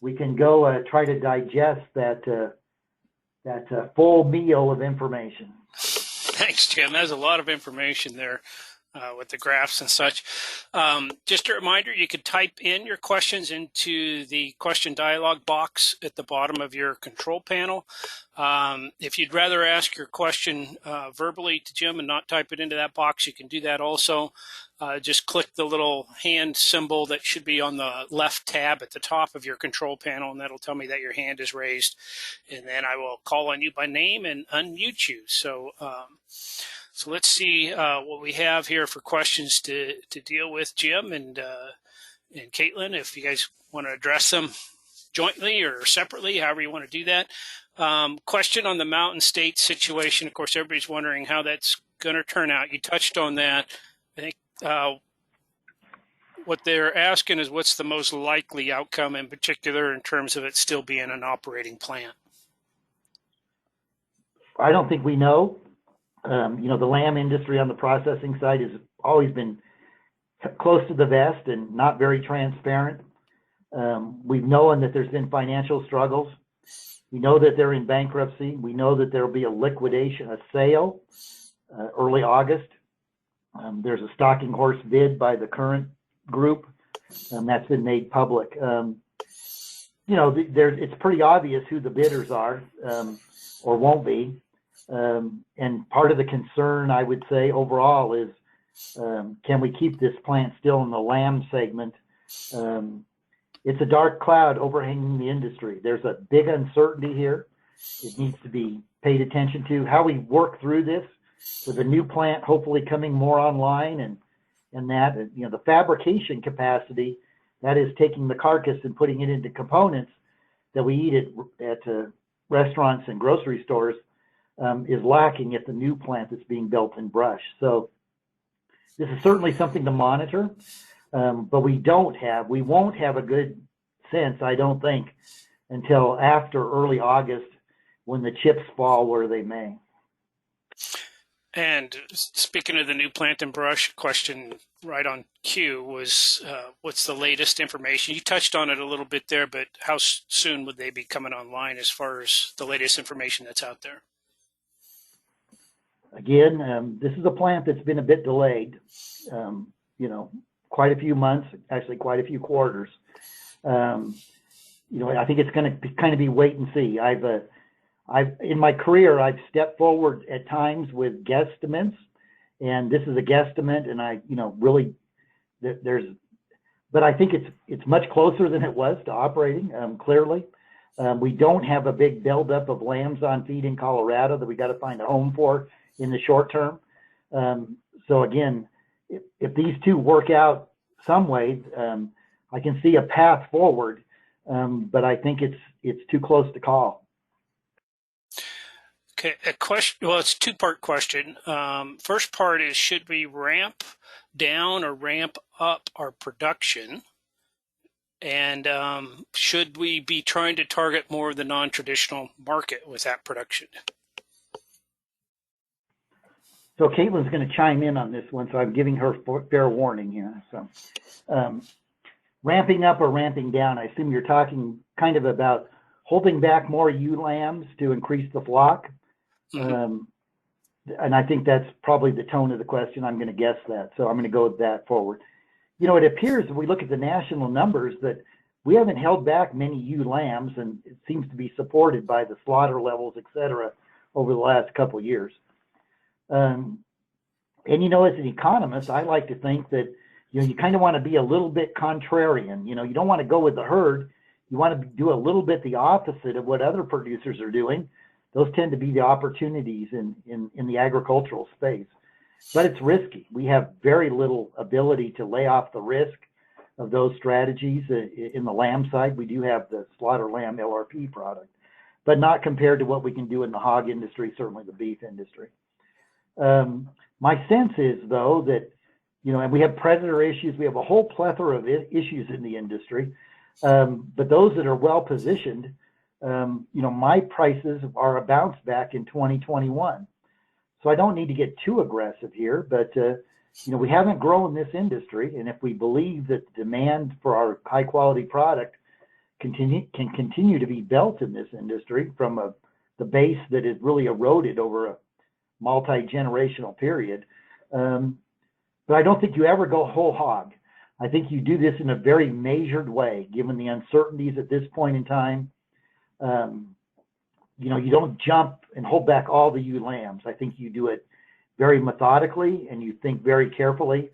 we can go try to digest that full meal of information. Thanks, Jim. There's a lot of information there. With the graphs and such. Just a reminder, you could type in your questions into the question dialog box at the bottom of your control panel. If you'd rather ask your question verbally to Jim and not type it into that box, you can do that also. Just click the little hand symbol that should be on the left tab at the top of your control panel, and that'll tell me that your hand is raised. And then I will call on you by name and unmute you. So let's see what we have here for questions to deal with, Jim and Caitlin, if you guys want to address them jointly or separately, however you want to do that. Question on the Mountain State situation. Of course, everybody's wondering how that's going to turn out. You touched on that. I think what they're asking is what's the most likely outcome in particular in terms of it still being an operating plant? I don't think we know. The lamb industry on the processing side has always been close to the vest and not very transparent. We've known that there's been financial struggles. We know that they're in bankruptcy. We know that there will be a liquidation, a sale, early August. There's a stalking horse bid by the current group, and that's been made public. It's pretty obvious who the bidders are, or won't be. And part of the concern, I would say, overall is, can we keep this plant still in the lamb segment? It's a dark cloud overhanging the industry. There's a big uncertainty here. It needs to be paid attention to. How we work through this with a new plant hopefully coming more online, and that, the fabrication capacity, that is taking the carcass and putting it into components that we eat at restaurants and grocery stores, is lacking at the new plant that's being built in Brush. So this is certainly something to monitor, but we won't have a good sense, I don't think, until after early August when the chips fall where they may. And speaking of the new plant in Brush, question right on cue was, what's the latest information? You touched on it a little bit there, but how soon would they be coming online as far as the latest information that's out there? again, this is a plant that's been a bit delayed, you know, quite a few months, actually quite a few quarters. You know, I think it's going to kind of be wait and see. I've in my career, I've stepped forward at times with guesstimates, and this is a guesstimate, and you know, really, but I think it's much closer than it was to operating, clearly. We don't have a big buildup of lambs on feed in Colorado that we got to find a home for in the short term. So again, if these two work out some way, I can see a path forward, but I think it's too close to call. Okay, a question. Well, it's a two-part question. First part is, should we ramp down or ramp up our production? And should we be trying to target more of the non-traditional market with that production? So Caitlin's going to chime in on this one, so I'm giving her fair warning here. So ramping up or ramping down, I assume you're talking kind of about holding back more ewe lambs to increase the flock. Mm-hmm. And I think that's probably the tone of the question. I'm going to guess that. So I'm going to go with that forward. You know, it appears if we look at the national numbers that we haven't held back many ewe lambs, and it seems to be supported by the slaughter levels, et cetera, over the last couple of years. And, you know, as an economist, I like to think that, you know, you kind of want to be a little bit contrarian. You know, you don't want to go with the herd. You want to do a little bit the opposite of what other producers are doing. Those tend to be the opportunities in the agricultural space. But it's risky. We have very little ability to lay off the risk of those strategies. In the lamb side, we do have the slaughter lamb LRP product, but not compared to what we can do in the hog industry, certainly the beef industry. My sense is, though, that, you know, and we have predator issues. We have a whole plethora of issues in the industry, but those that are well positioned, you know, my prices are a bounce back in 2021. So I don't need to get too aggressive here, but, you know, we haven't grown this industry. And if we believe that the demand for our high quality product can continue to be built in this industry from the base that is really eroded over a multi-generational period. But I don't think you ever go whole hog. I think you do this in a very measured way, given the uncertainties at this point in time. You know, you don't jump and hold back all the ewe lambs. I think you do it very methodically, and you think very carefully,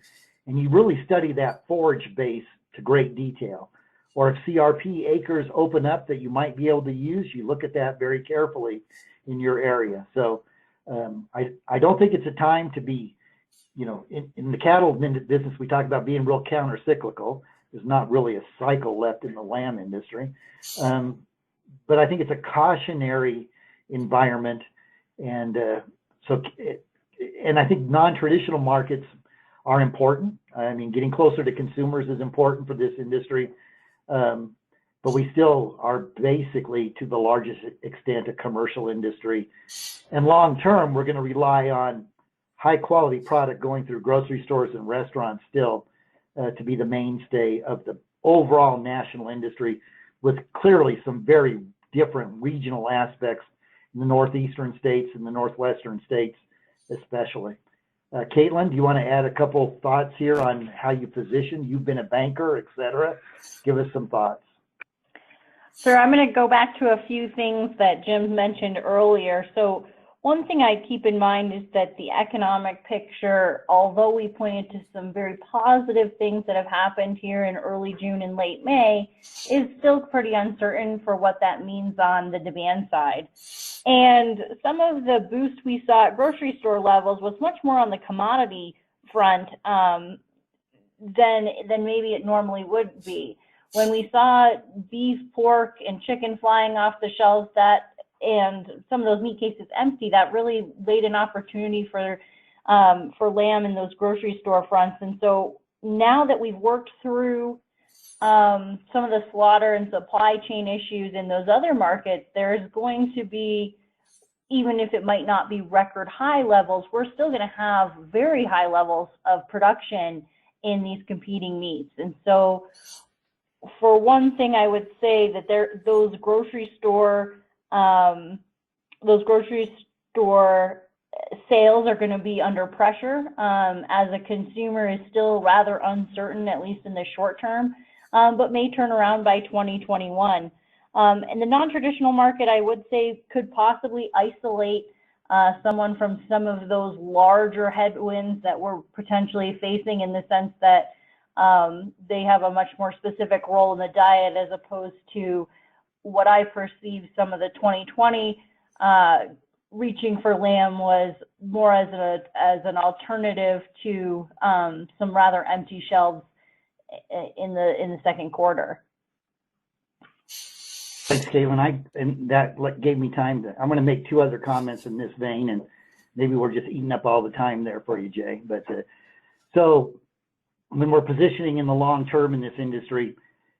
and you really study that forage base to great detail. Or if CRP acres open up that you might be able to use, you look at that very carefully in your area. So I don't think it's a time to be, you know, in the cattle business, we talk about being real counter-cyclical. There's not really a cycle left in the lamb industry. But I think it's a cautionary environment. And and I think non-traditional markets are important. I mean, getting closer to consumers is important for this industry. But we still are basically, to the largest extent, a commercial industry. And long term, we're going to rely on high quality product going through grocery stores and restaurants still to be the mainstay of the overall national industry, with clearly some very different regional aspects in the northeastern states and the northwestern states especially. Caitlin, do you want to add a couple thoughts here on how you position? You've been a banker, et cetera. Give us some thoughts. Sure, I'm going to go back to a few things that Jim mentioned earlier. So one thing I keep in mind is that the economic picture, although we pointed to some very positive things that have happened here in early June and late May, is still pretty uncertain for what that means on the demand side. And some of the boost we saw at grocery store levels was much more on the commodity front than maybe it normally would be. When we saw beef, pork, and chicken flying off the shelves, and some of those meat cases empty, that really laid an opportunity for lamb in those grocery store fronts. And so now that we've worked through some of the slaughter and supply chain issues in those other markets, there's going to be, even if it might not be record high levels, we're still going to have very high levels of production in these competing meats. And so for one thing, I would say that those grocery store sales are going to be under pressure as a consumer is still rather uncertain, at least in the short term, but may turn around by 2021. In the non-traditional market, I would say could possibly isolate someone from some of those larger headwinds that we're potentially facing, in the sense that they have a much more specific role in the diet, as opposed to what I perceive some of the 2020 reaching for lamb was more as an alternative to some rather empty shelves in the second quarter. Thanks, Caitlin. And that gave me time to, I'm going to make two other comments in this vein, and maybe we're just eating up all the time there for you, Jay. But so when we're positioning in the long term in this industry,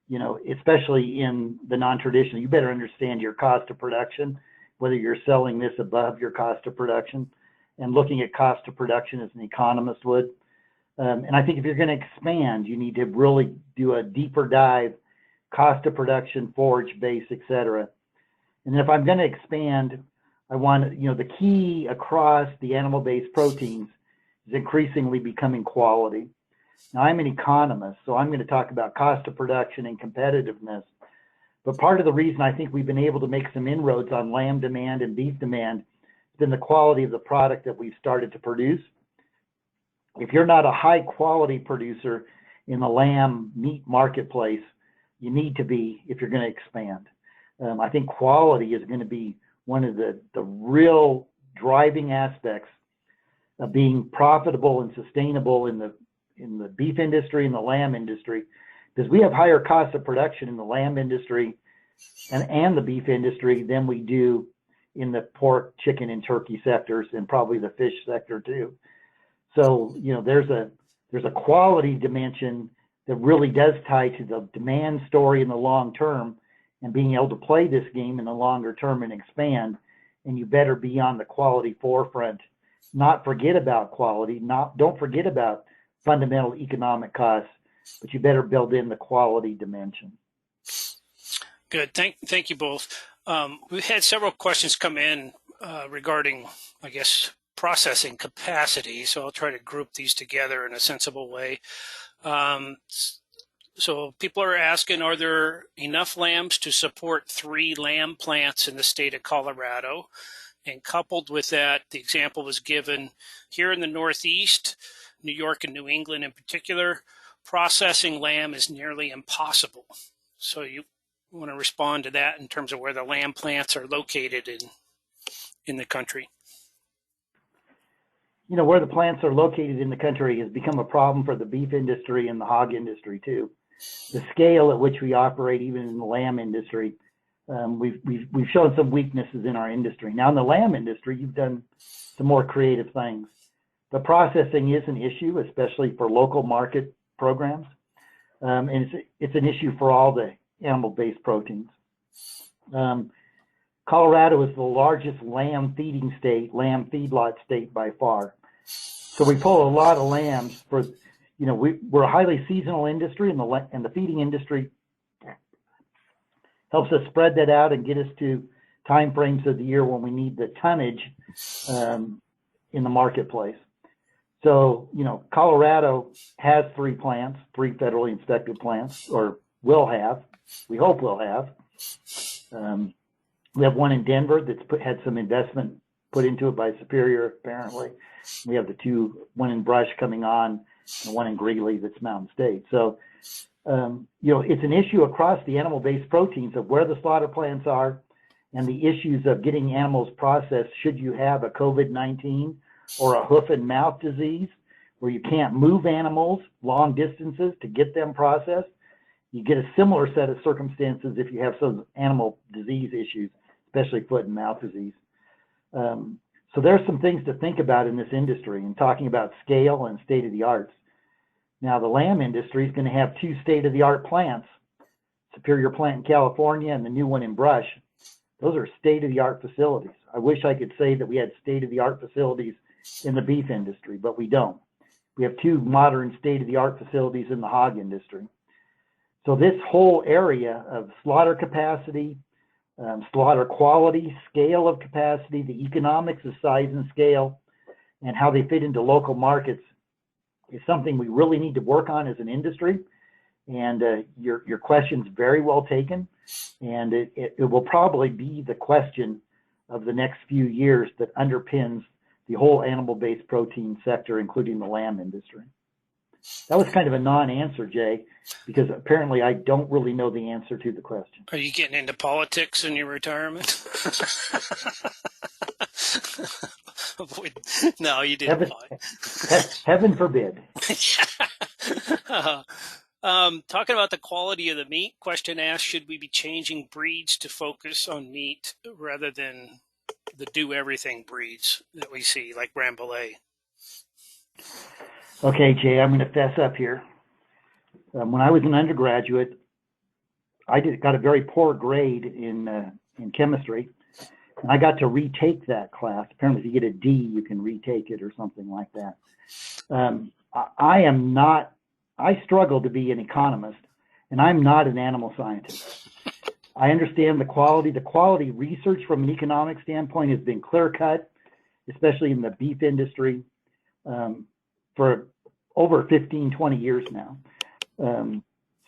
you know, especially in the non-traditional, you better understand your cost of production, whether you're selling this above your cost of production, and looking at cost of production as an economist would. And I think if you're going to expand, you need to really do a deeper dive, cost of production, forage base, et cetera. And then if I'm going to expand, I want, you know, the key across the animal-based proteins is increasingly becoming quality. Now, I'm an economist, so I'm going to talk about cost of production and competitiveness. But part of the reason I think we've been able to make some inroads on lamb demand and beef demand has been the quality of the product that we've started to produce. If you're not a high quality producer in the lamb meat marketplace, you need to be if you're going to expand. I think quality is going to be one of the real driving aspects of being profitable and sustainable in the beef industry and the lamb industry, because we have higher costs of production in the lamb industry and the beef industry than we do in the pork, chicken, and turkey sectors, and probably the fish sector too. So, you know, there's a quality dimension that really does tie to the demand story in the long term, and being able to play this game in the longer term and expand. And you better be on the quality forefront, not forget about quality, don't forget about fundamental economic costs, but you better build in the quality dimension. Good. Thank you both. We've had several questions come in regarding, I guess, processing capacity. So I'll try to group these together in a sensible way. So people are asking, are there enough lambs to support 3 lamb plants in the state of Colorado? And coupled with that, the example was given here in the Northeast, New York and New England in particular, processing lamb is nearly impossible. So you want to respond to that in terms of where the lamb plants are located in the country? You know, where the plants are located in the country has become a problem for the beef industry and the hog industry too. The scale at which we operate, even in the lamb industry, we've shown some weaknesses in our industry. Now, in the lamb industry, you've done some more creative things. The processing is an issue, especially for local market programs, and it's an issue for all the animal-based proteins. Colorado is the largest lamb feeding state, lamb feedlot state by far. So we pull a lot of lambs for, you know, we're a highly seasonal industry, and the feeding industry helps us spread that out and get us to time frames of the year when we need the tonnage in the marketplace. So, you know, Colorado has 3 plants, 3 federally inspected plants, or will have, we hope will have. We have one in Denver that's had some investment put into it by Superior, apparently. We have one in Brush coming on, and one in Greeley that's Mountain State. So, you know, it's an issue across the animal-based proteins of where the slaughter plants are, and the issues of getting animals processed should you have a COVID-19 or a hoof and mouth disease where you can't move animals long distances to get them processed. You get a similar set of circumstances if you have some animal disease issues, especially foot and mouth disease. So there's some things to think about in this industry, and talking about scale and state-of-the-arts. Now, the lamb industry is going to have 2 state-of-the-art plants, Superior plant in California and the new one in Brush. Those are state-of-the-art facilities. I wish I could say that we had state-of-the-art facilities in the beef industry, but we don't. We have 2 modern state-of-the-art facilities in the hog industry. So this whole area of slaughter capacity, slaughter quality, scale of capacity, the economics of size and scale, and how they fit into local markets is something we really need to work on as an industry. And your question's very well taken, and it will probably be the question of the next few years that underpins the whole animal-based protein sector, including the lamb industry. That was kind of a non-answer, Jay, because apparently I don't really know the answer to the question. Are you getting into politics in your retirement? No, you didn't. Heaven forbid. Talking about the quality of the meat, question asked, should we be changing breeds to focus on meat rather than the do-everything breeds that we see, like Rambouillet? Okay, Jay, I'm going to fess up here. When I was an undergraduate, I got a very poor grade in chemistry, and I got to retake that class. Apparently, if you get a D, you can retake it or something like that. I struggle to be an economist, and I'm not an animal scientist. I understand the quality. The quality research from an economic standpoint has been clear-cut, especially in the beef industry, for over 15, 20 years now.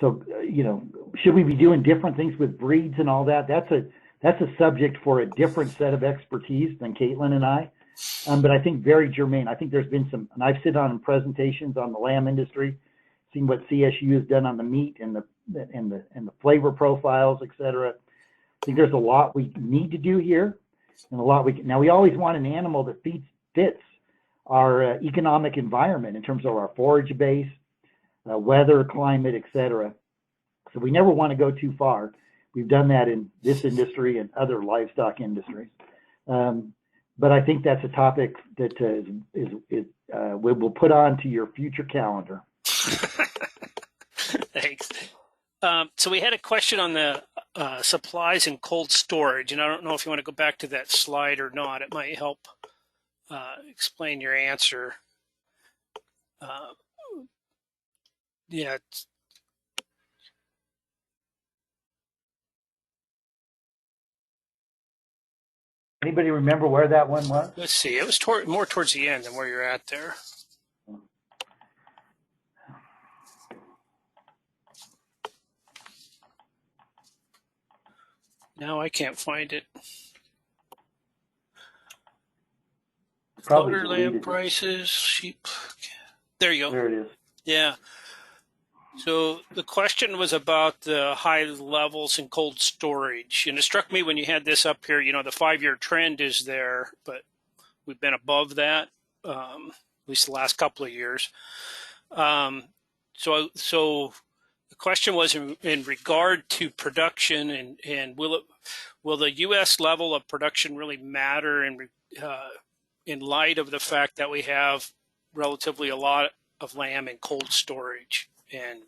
Should we be doing different things with breeds and all that? That's a subject for a different set of expertise than Caitlin and I. But I think very germane. I think there's been some, and I've sit on presentations on the lamb industry, seen what CSU has done on the meat and the flavor profiles, et cetera. I think there's a lot we need to do here, and a lot now we always want an animal that fits our economic environment in terms of our forage base, weather, climate, et cetera. So we never want to go too far. We've done that in this industry and other livestock industries. But I think that's a topic that we will put on to your future calendar. Thanks. So we had a question on the supplies and cold storage, and I don't know if you want to go back to that slide or not. It might help explain your answer. Yeah. Anybody remember where that one was? Let's see. It was more towards the end than where you're at there. Now I can't find it. Slaughter lamb prices, sheep. There you go. There it is. Yeah. So the question was about the high levels in cold storage. And it struck me when you had this up here, the 5-year trend is there, but we've been above that, at least the last couple of years. So the question was in regard to production, and will the U.S. level of production really matter in light of the fact that we have relatively a lot of lamb in cold storage and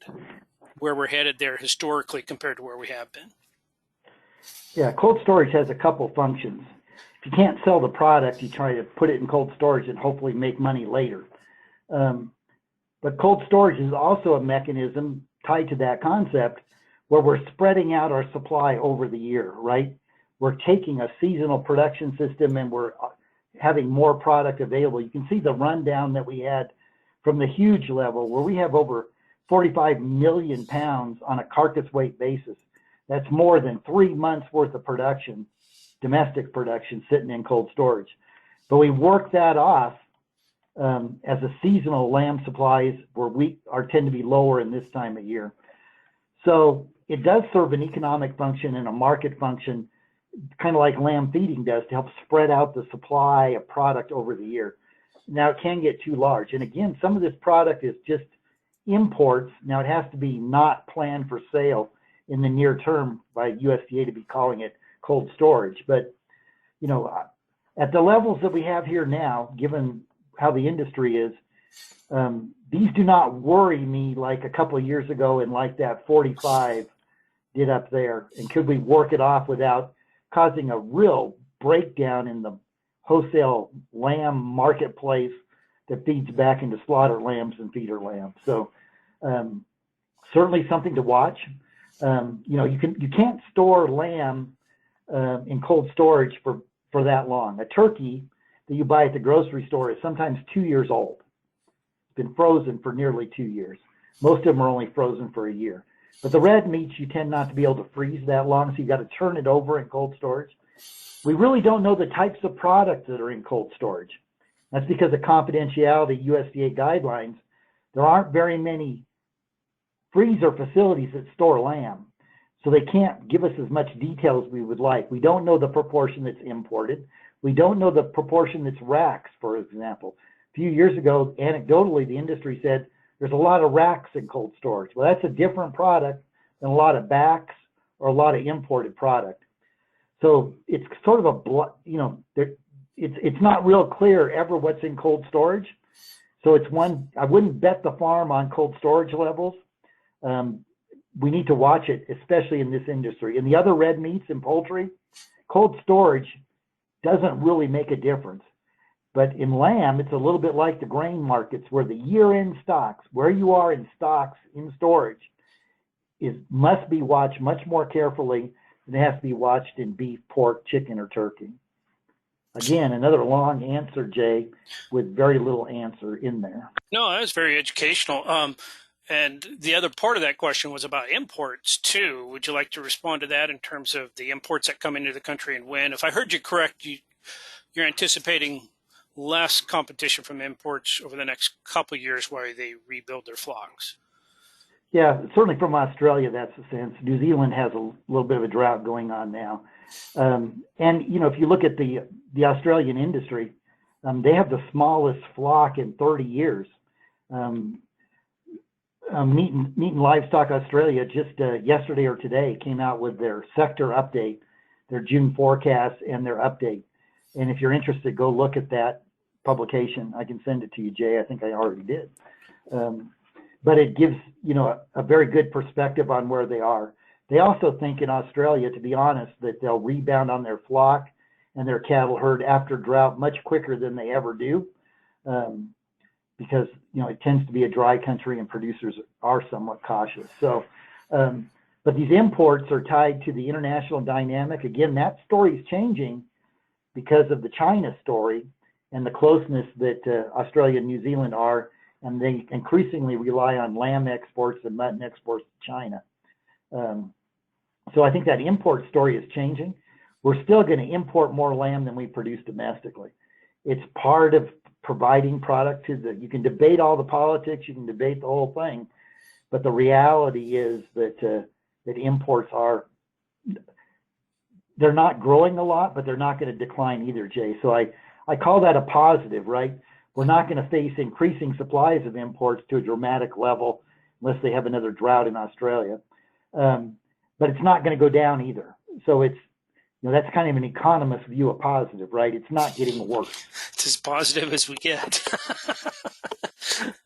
where we're headed there historically compared to where we have been? Yeah, cold storage has a couple functions. If you can't sell the product, you try to put it in cold storage and hopefully make money later. But cold storage is also a mechanism tied to that concept where we're spreading out our supply over the year, right? We're taking a seasonal production system and we're having more product available. You can see the rundown that we had from the huge level where we have over 45 million pounds on a carcass weight basis. That's more than 3 months worth of production, domestic production, sitting in cold storage. But we work that off as a seasonal lamb supplies tend to be lower in this time of year. So it does serve an economic function and a market function, kind of like lamb feeding does, to help spread out the supply of product over the year. Now it can get too large. And again, some of this product is just imports. Now it has to be not planned for sale in the near term by USDA to be calling it cold storage. But, at the levels that we have here now, given how the industry is, these do not worry me like a couple of years ago and like that 45 did up there. And could we work it off without causing a real breakdown in the wholesale lamb marketplace that feeds back into slaughter lambs and feeder lambs? So certainly something to watch. You can't store lamb in cold storage for that long. A turkey that you buy at the grocery store is sometimes 2 years old. It's been frozen for nearly 2 years. Most of them are only frozen for a year. But the red meats, you tend not to be able to freeze that long, so you've got to turn it over in cold storage. We really don't know the types of products that are in cold storage. That's because of confidentiality USDA guidelines. There aren't very many freezer facilities that store lamb, so they can't give us as much detail as we would like. We don't know the proportion that's imported. We don't know the proportion that's racks, for example. A few years ago, anecdotally, the industry said there's a lot of racks in cold storage. Well, that's a different product than a lot of backs or a lot of imported product. So it's sort of it's not real clear ever what's in cold storage. So it's one, I wouldn't bet the farm on cold storage levels. We need to watch it, especially in this industry. In the other red meats and poultry, cold storage doesn't really make a difference. But in lamb, it's a little bit like the grain markets, where the year-end stocks, where you are in stocks in storage, must be watched much more carefully than it has to be watched in beef, pork, chicken, or turkey. Again, another long answer, Jay, with very little answer in there. No, that was very educational. And the other part of that question was about imports, too. Would you like to respond to that in terms of the imports that come into the country and when? If I heard you correct, you're anticipating less competition from imports over the next couple of years while they rebuild their flocks. Yeah, certainly from Australia, that's the sense. New Zealand has a little bit of a drought going on now. And, if you look at the Australian industry, they have the smallest flock in 30 years. Meat and Livestock Australia just yesterday or today came out with their sector update, their June forecast and their update. And if you're interested, go look at that publication. I can send it to you, Jay. I think I already did. But it gives, a very good perspective on where they are. They also think in Australia, to be honest, that they'll rebound on their flock and their cattle herd after drought much quicker than they ever do. Because, it tends to be a dry country and producers are somewhat cautious. So, but these imports are tied to the international dynamic. Again, that story is changing because of the China story and the closeness that Australia and New Zealand are, and they increasingly rely on lamb exports and mutton exports to China. So I think that import story is changing. We're still going to import more lamb than we produce domestically. It's part of providing product you can debate all the politics, you can debate the whole thing, but the reality is that imports they're not growing a lot, but they're not going to decline either, Jay. So I call that a positive, right? We're not going to face increasing supplies of imports to a dramatic level unless they have another drought in Australia. But it's not going to go down either. So it's, that's kind of an economist view of positive, right? It's not getting worse. It's as positive as we get.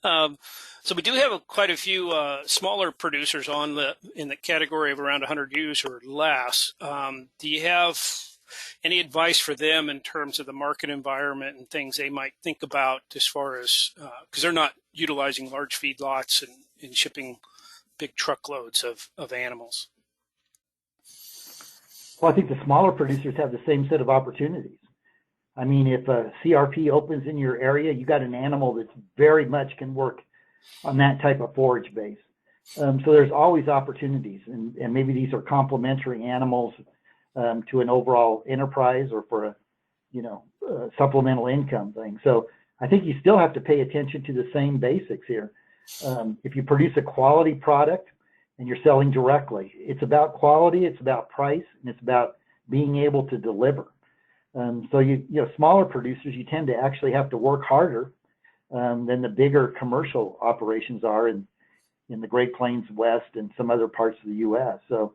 So we do have quite a few smaller producers in the category of around 100 ewes or less. Do you have any advice for them in terms of the market environment and things they might think about as far as, because they're not utilizing large feedlots and shipping big truckloads of animals? Well, I think the smaller producers have the same set of opportunities. I mean, if a CRP opens in your area, you got an animal that's very much can work on that type of forage base. So there's always opportunities, and maybe these are complementary animals to an overall enterprise or for a supplemental income thing. So I think you still have to pay attention to the same basics here. If you produce a quality product and you're selling directly, it's about quality, it's about price, and it's about being able to deliver. So smaller producers, you tend to actually have to work harder than the bigger commercial operations are in the Great Plains West and some other parts of the U.S. So,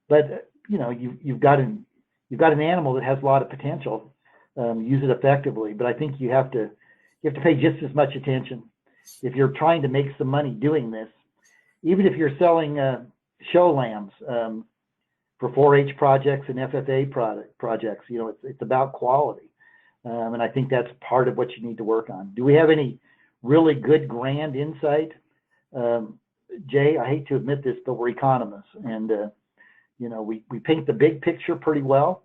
but you've got an animal that has a lot of potential. Use it effectively, but I think you have to pay just as much attention if you're trying to make some money doing this. Even if you're selling show lambs for 4-H projects and FFA projects, it's about quality. And I think that's part of what you need to work on. Do we have any really good grand insight? Jay, I hate to admit this, but we're economists. And, we paint the big picture pretty well.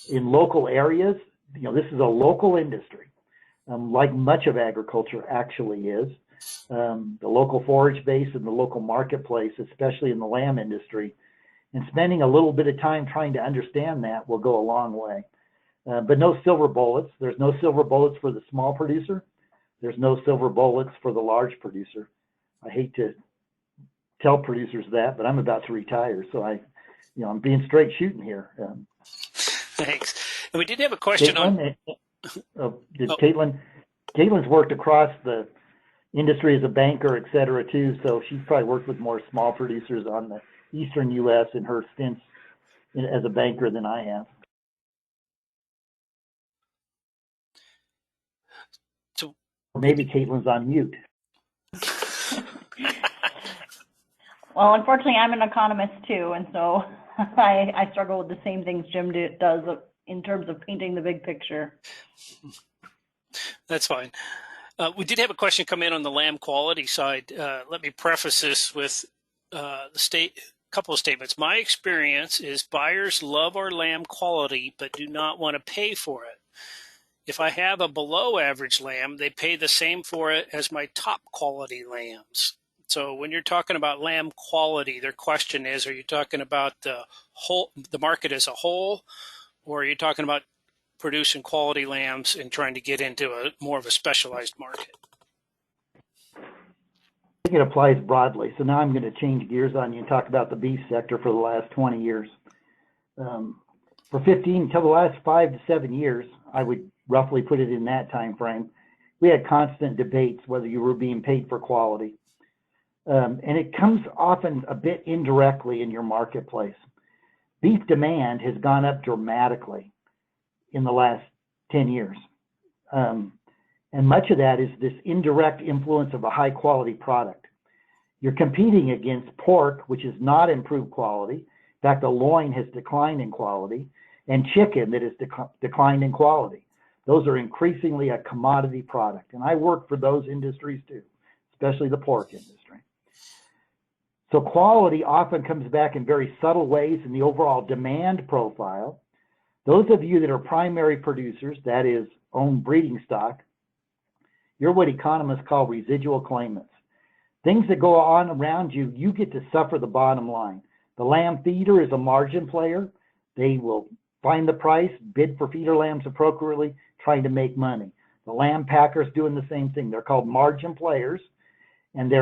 In local areas, this is a local industry, like much of agriculture actually is. The local forage base and the local marketplace, especially in the lamb industry, and spending a little bit of time trying to understand that will go a long way. But no silver bullets. There's no silver bullets for the small producer. There's no silver bullets for the large producer. I hate to tell producers that, but I'm about to retire, so I'm being straight shooting here. Thanks. And we did have a question Caitlin, Caitlin's worked across the industry as a banker, et cetera, too, so she's probably worked with more small producers on the eastern U.S. in her stints as a banker than I have. So maybe Caitlin's on mute. Well, unfortunately, I'm an economist too, and so I struggle with the same things Jim does in terms of painting the big picture. That's fine. We did have a question come in on the lamb quality side. Let me preface this with couple of statements. My experience is buyers love our lamb quality, but do not want to pay for it. If I have a below average lamb, they pay the same for it as my top quality lambs. So when you're talking about lamb quality, their question is, are you talking about the market as a whole, or are you talking about producing quality lambs and trying to get into more of a specialized market? I think it applies broadly. So now I'm going to change gears on you and talk about the beef sector for the last 20 years. For 15 until the last 5 to 7 years, I would roughly put it in that time frame, we had constant debates whether you were being paid for quality. And it comes often a bit indirectly in your marketplace. Beef demand has gone up dramatically in the last 10 years. And much of that is this indirect influence of a high quality product. You're competing against pork, which is not improved quality. In fact, the loin has declined in quality, and chicken that has declined in quality. Those are increasingly a commodity product. And I work for those industries too, especially the pork industry. So quality often comes back in very subtle ways in the overall demand profile. Those of you that are primary producers, that is, own breeding stock, you're what economists call residual claimants. Things that go on around you, you get to suffer the bottom line. The lamb feeder is a margin player. They will find the price, bid for feeder lambs appropriately, trying to make money. The lamb packers doing the same thing. They're called margin players, and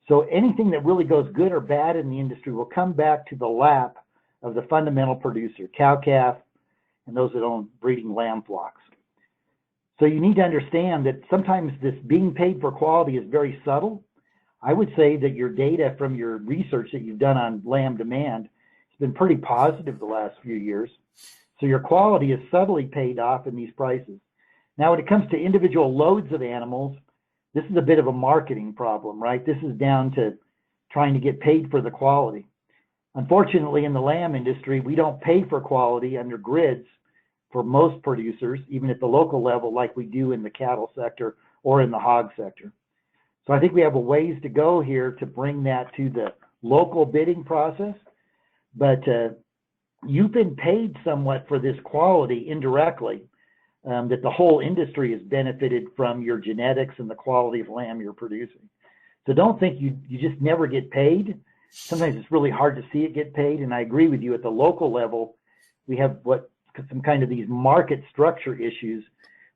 so anything that really goes good or bad in the industry will come back to the lap of the fundamental producer, cow-calf, and those that own breeding lamb flocks. So you need to understand that sometimes this being paid for quality is very subtle. I would say that your data from your research that you've done on lamb demand has been pretty positive the last few years. So your quality is subtly paid off in these prices. Now, when it comes to individual loads of animals, this is a bit of a marketing problem, right? This is down to trying to get paid for the quality. Unfortunately, in the lamb industry, we don't pay for quality under grids for most producers, even at the local level, like we do in the cattle sector or in the hog sector. So I think we have a ways to go here to bring that to the local bidding process. But you've been paid somewhat for this quality indirectly, that the whole industry has benefited from your genetics and the quality of lamb you're producing. So don't think you just never get paid. Sometimes it's really hard to see it get paid. And I agree with you, at the local level, we have some kind of these market structure issues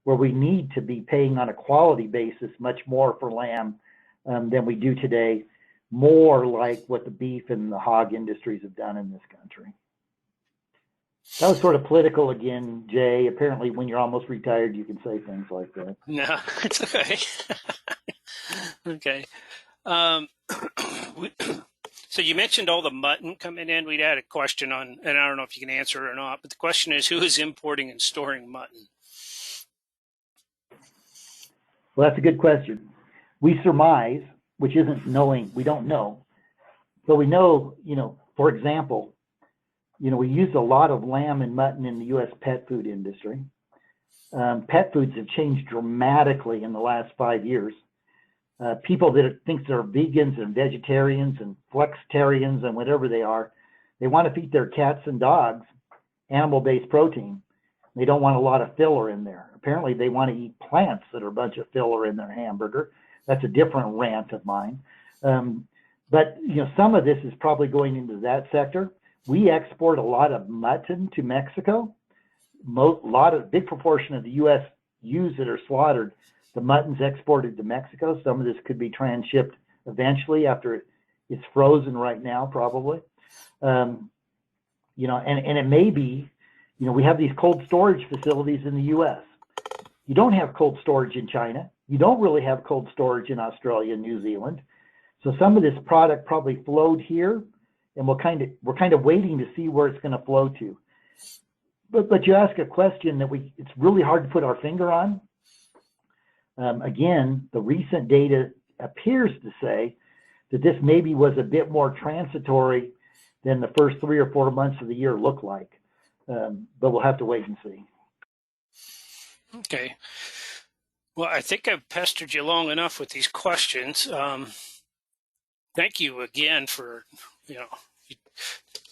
where we need to be paying on a quality basis much more for lamb than we do today, more like what the beef and the hog industries have done in this country. That was sort of political again, Jay. Apparently, when you're almost retired, you can say things like that. No, it's okay. Okay. So you mentioned all the mutton coming in. We'd had a question on, and I don't know if you can answer it or not, but the question is, who is importing and storing mutton? Well, that's a good question. We surmise, which isn't knowing, we don't know. But we know, for example, we use a lot of lamb and mutton in the U.S. pet food industry. Pet foods have changed dramatically in the last 5 years. People that think they're vegans and vegetarians and flexitarians and whatever they are, they want to feed their cats and dogs animal-based protein. They don't want a lot of filler in there. Apparently they want to eat plants that are a bunch of filler in their hamburger. That's a different rant of mine. But some of this is probably going into that sector. We export a lot of mutton to Mexico. Big proportion of the U.S. ewes that are slaughtered, the mutton's exported to Mexico. Some of this could be transshipped eventually after it's frozen right now, probably. And it may be, we have these cold storage facilities in the U.S. You don't have cold storage in China. You don't really have cold storage in Australia and New Zealand. So some of this product probably flowed here, and we're kind of waiting to see where it's going to flow to. But you ask a question that it's really hard to put our finger on. Again, the recent data appears to say that this maybe was a bit more transitory than the first 3 or 4 months of the year look like. But we'll have to wait and see. Okay. Well, I think I've pestered you long enough with these questions. Thank you again for,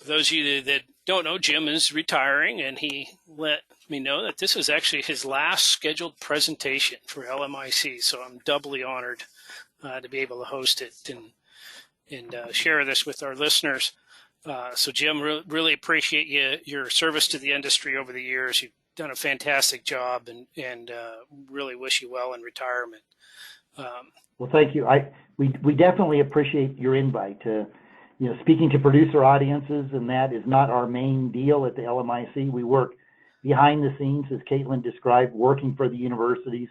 those of you that don't know, Jim is retiring, and he let me know that this is actually his last scheduled presentation for LMIC. So I'm doubly honored to be able to host it and share this with our listeners. So Jim, really appreciate your service to the industry over the years. You've done a fantastic job, and really wish you well in retirement. Well, thank you. We definitely appreciate your invite. Speaking to producer audiences, and that is not our main deal at the LMIC. We work behind the scenes, as Caitlin described, working for the universities,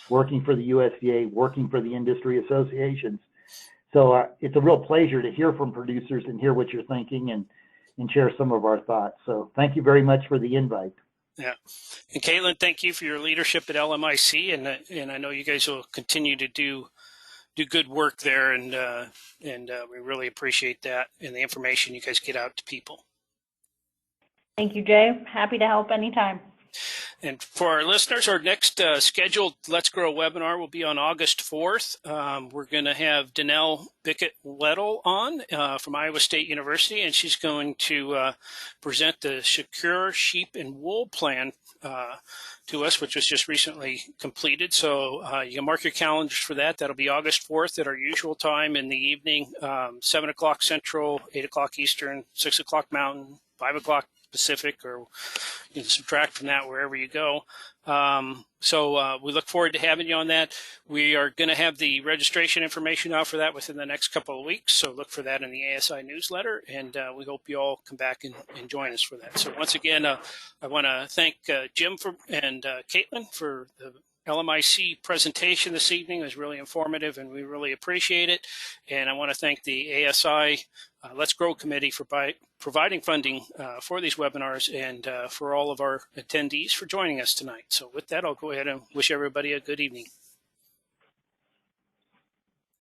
working for the USDA, working for the industry associations. So it's a real pleasure to hear from producers and hear what you're thinking and share some of our thoughts. So thank you very much for the invite. Yeah. And Caitlin, thank you for your leadership at LMIC. And I know you guys will continue to do good work there. And we really appreciate that and the information you guys get out to people. Thank you, Jay. Happy to help anytime. And for our listeners, our next scheduled Let's Grow webinar will be on August 4th. We're going to have Danelle Bickett-Weddle on from Iowa State University, and she's going to present the Secure Sheep and Wool Plan to us, which was just recently completed. So you can mark your calendars for that. That'll be August 4th at our usual time in the evening, 7 o'clock Central, 8 o'clock Eastern, 6 o'clock Mountain, 5 o'clock Pacific, or you can subtract from that wherever you go. So we look forward to having you on that. We are going to have the registration information out for that within the next couple of weeks. So look for that in the ASI newsletter, and we hope you all come back and join us for that. So once again, I want to thank Jim and Caitlin for the LMIC presentation this evening. It was really informative, and we really appreciate it. And I want to thank the ASI Let's Grow Committee for providing funding for these webinars, and for all of our attendees for joining us tonight. So with that, I'll go ahead and wish everybody a good evening.